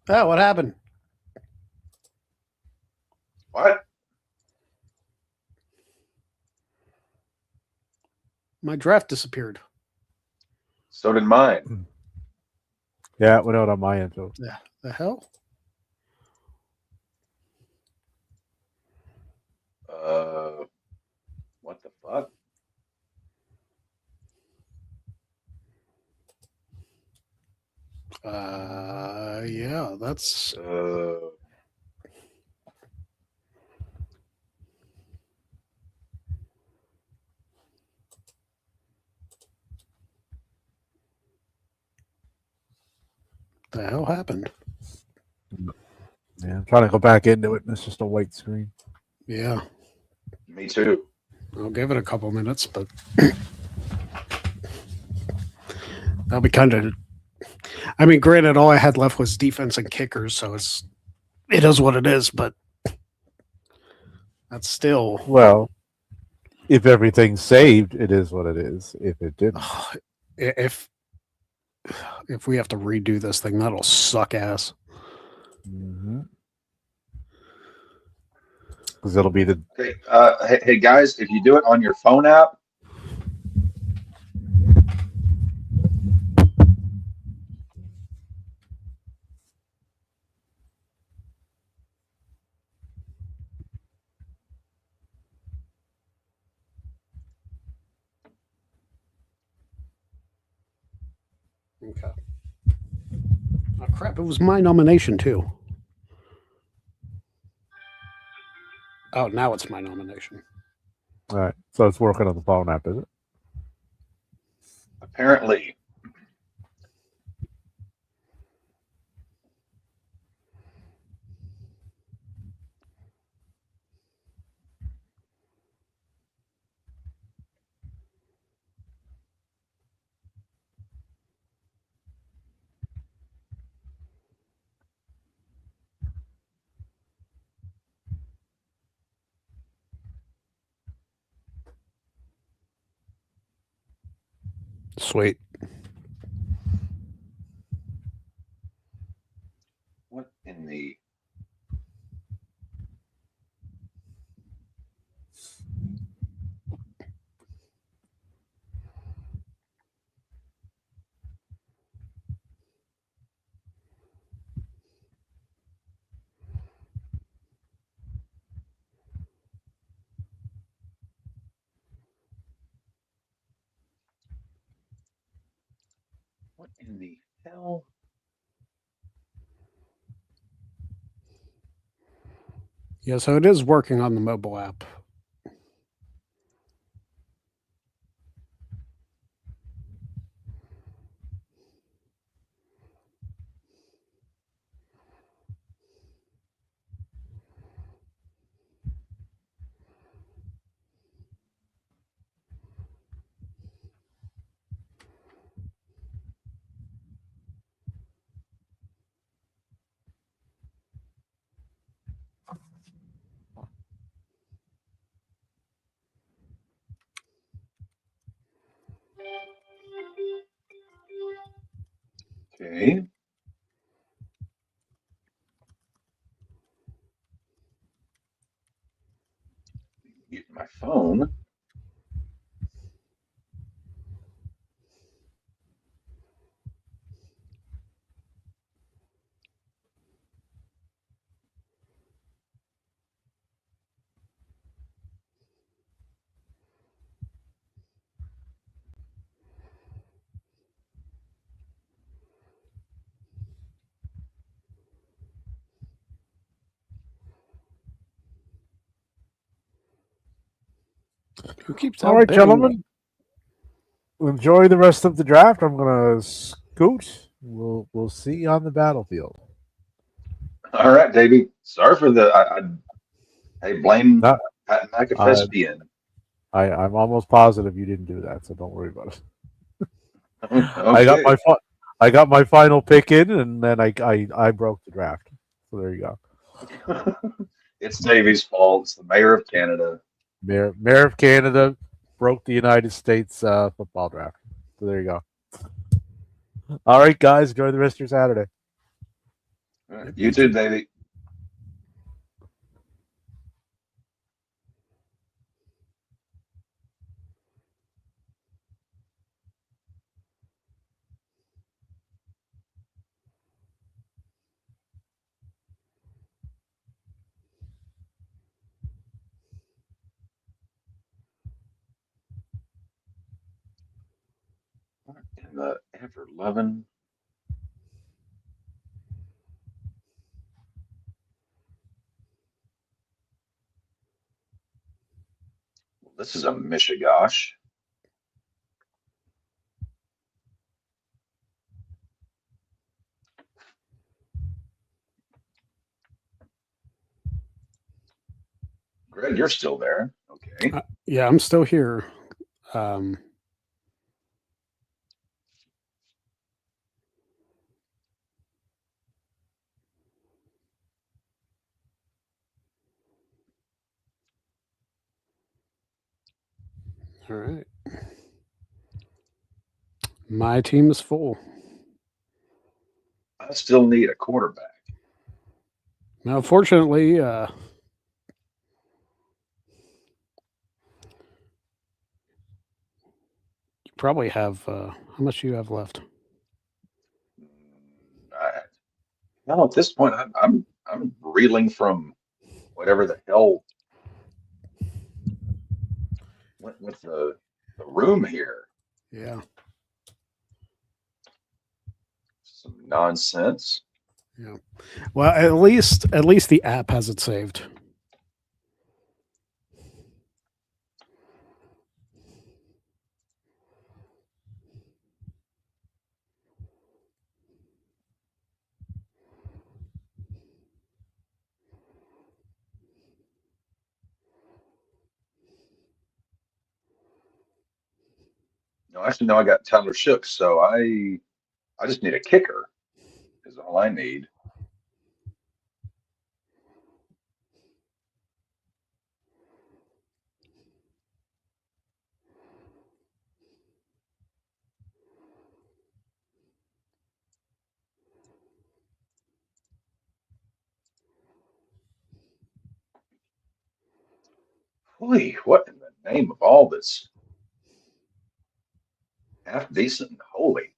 Oh, what happened? What? My draft disappeared. So did mine. Yeah, it went out on my end too. Yeah. The hell? What the fuck? Yeah, that's the hell happened. Yeah, I'm trying to go back into it, and it's just a white screen. Yeah. Me too. I'll give it a couple minutes, but that'll be kind of. I mean, granted, all I had left was defense and kickers, so it is what it is. But that's still Well, if everything's saved, it is what it is. If it didn't, if we have to redo this thing, that'll suck ass. because it'll be the Okay. Hey guys, if you do it on your phone app, Okay. Oh crap! It was my nomination too. Oh, now it's my nomination. all right. So it's working on the phone app, is it? apparently. Sweet. What in the? What in the hell? Yeah, so it is working on the mobile app. Okay. Get my phone. Who keeps All right, outbidding gentlemen. Enjoy the rest of the draft. I'm gonna scoot. We'll see you on the battlefield. All right, Davey. Sorry for the. Hey, blame Not, Pat I, McAfespian. I'm almost positive you didn't do that, so don't worry about it. I got Okay. my I got my final pick in, and then I broke the draft. So there you go. It's Davey's fault. It's the mayor of Canada. Mayor of Canada broke the United States football draft. So there you go. All right, guys, enjoy the rest of your Saturday. You too, Davey. And the ever loving. This is a Mishigosh. Greg, you're still there. Okay. Yeah, I'm still here. Um, all right. My team is full. I still need a quarterback. Now, fortunately, you probably have how much do you have left? Well, at this point, I'm reeling from whatever the hell went with the room here. Yeah. Some nonsense. Yeah. Well, at least the app has it saved. No, actually, no, I got Tyler Shook, so I just need a kicker is all I need. Holy, what in the name of all this half decent and holy?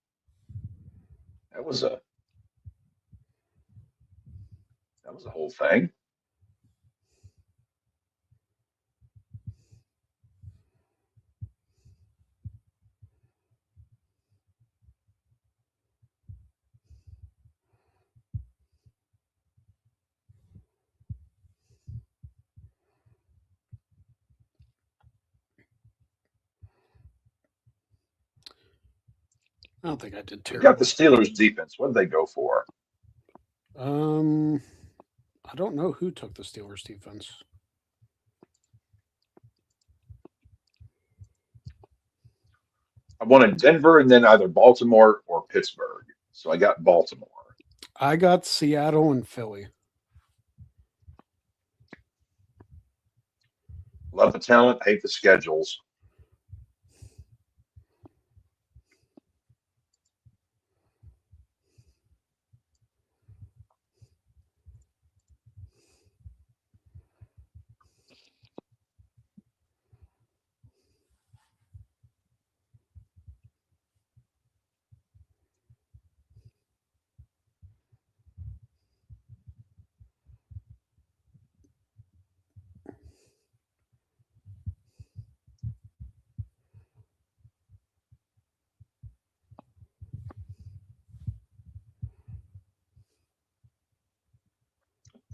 That was a whole thing. I don't think I did We got the terrible. Steelers defense. What did they go for? I don't know who took the Steelers defense. I wanted Denver and then either Baltimore or Pittsburgh. So I got Baltimore. I got Seattle and Philly. Love the talent, hate the schedules.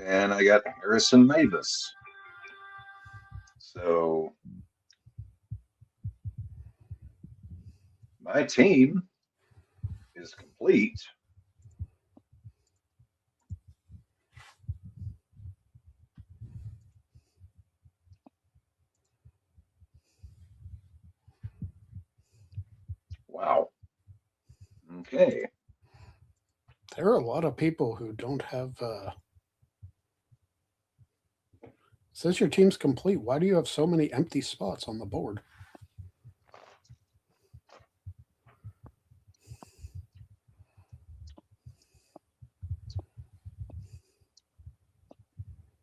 and I got Harrison Mavis. So my team is complete. Wow. Okay. There are a lot of people who don't have. Says your team's complete. Why do you have so many empty spots on the board?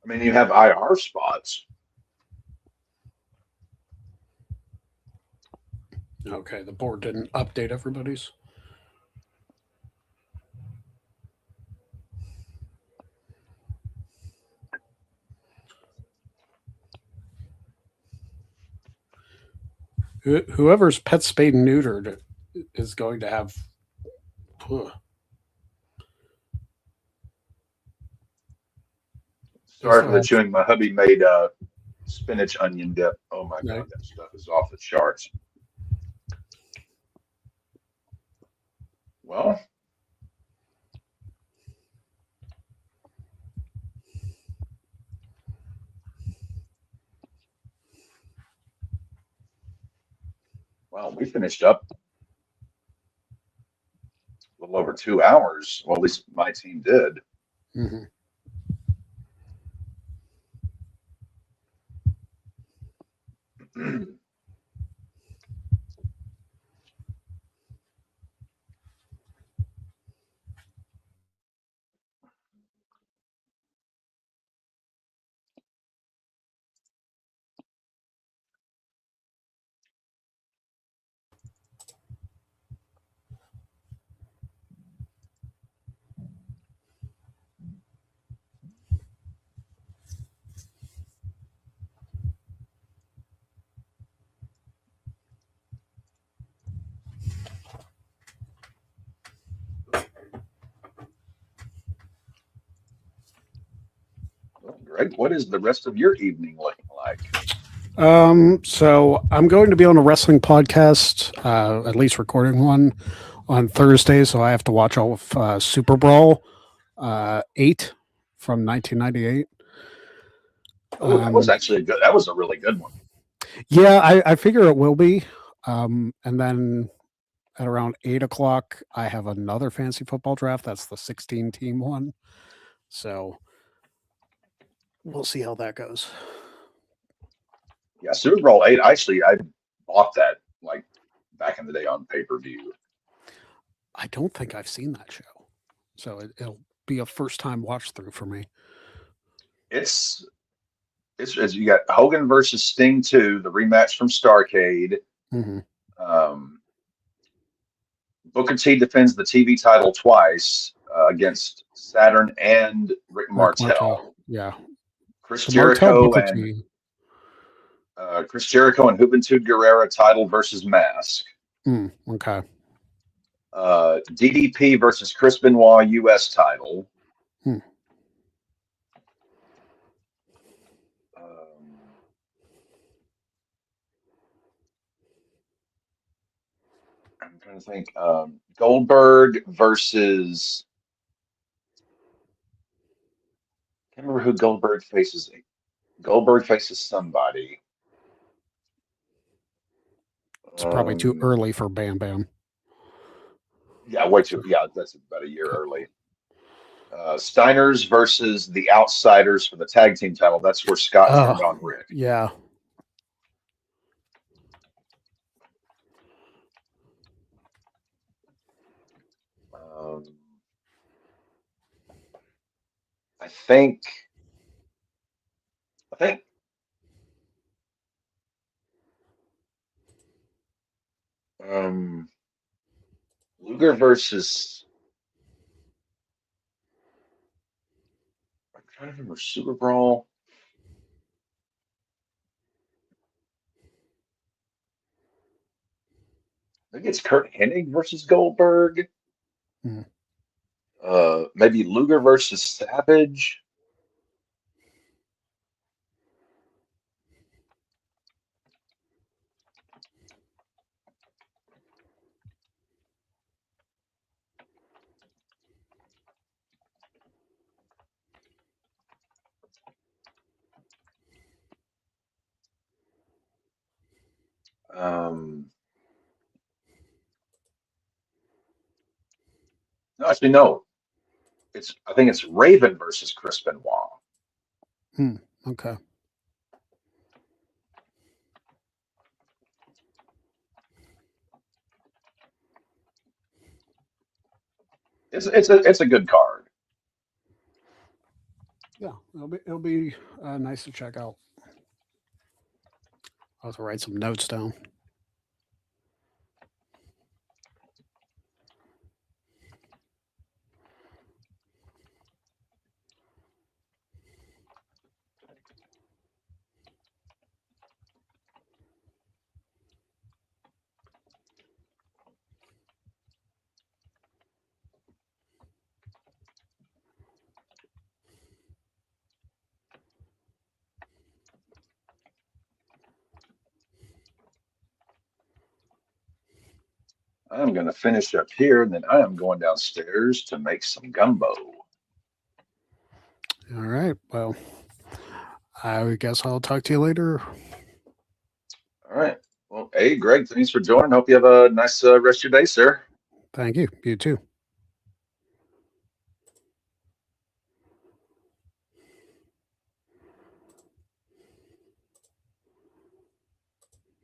I mean, you have IR spots. Okay, the board didn't update everybody's. Whoever's pet spayed and neutered is going to have. Ugh. Starting to chewing. My hubby made spinach onion dip. Oh my Right. God, that stuff is off the charts. Well, we finished up a little over 2 hours. Well, at least my team did. Mm-hmm. Well, Greg, what is the rest of your evening looking like? So I'm going to be on a wrestling podcast, at least recording one on Thursday. So I have to watch all of Super Brawl 8 from 1998. Oh, that was actually good. That was a really good one. Yeah, I figure it will be. And then at around 8 o'clock, I have another fantasy football draft. That's the 16 team one. So we'll see how that goes. Yeah, Super Bowl 8. Actually, I bought that like back in the day on pay-per-view. I don't think I've seen that show. So it'll be a first time watch through for me. It's you got Hogan versus Sting 2, the rematch from Starrcade. Mm-hmm. Booker T defends the TV title twice against Saturn and Rick Martel. Yeah. Chris The Martel Jericho Booker and T. Chris Jericho and Juventud Guerrera title versus Mask. Okay. DDP versus Chris Benoit U.S. title. I'm trying to think. Goldberg versus. I can't remember who Goldberg faces. Goldberg faces somebody. It's probably too early for Bam Bam. Yeah, way too. Yeah, that's about a year early. Steiners versus the Outsiders for the tag team title. That's where Scott turned on Rick. Yeah. I think Luger versus. I'm trying to remember Super Brawl. I think it's Kurt Hennig versus Goldberg. Maybe Luger versus Savage. No, actually, no. I think it's Raven versus Chris Benoit. Okay. It's a good card. Yeah, it'll be nice to check out. I'll have to write some notes down. I'm going to finish up here, and then I am going downstairs to make some gumbo. All right. Well, I guess I'll talk to you later. All right. Well, hey, Greg, thanks for joining. Hope you have a nice rest of your day, sir. Thank you. You too.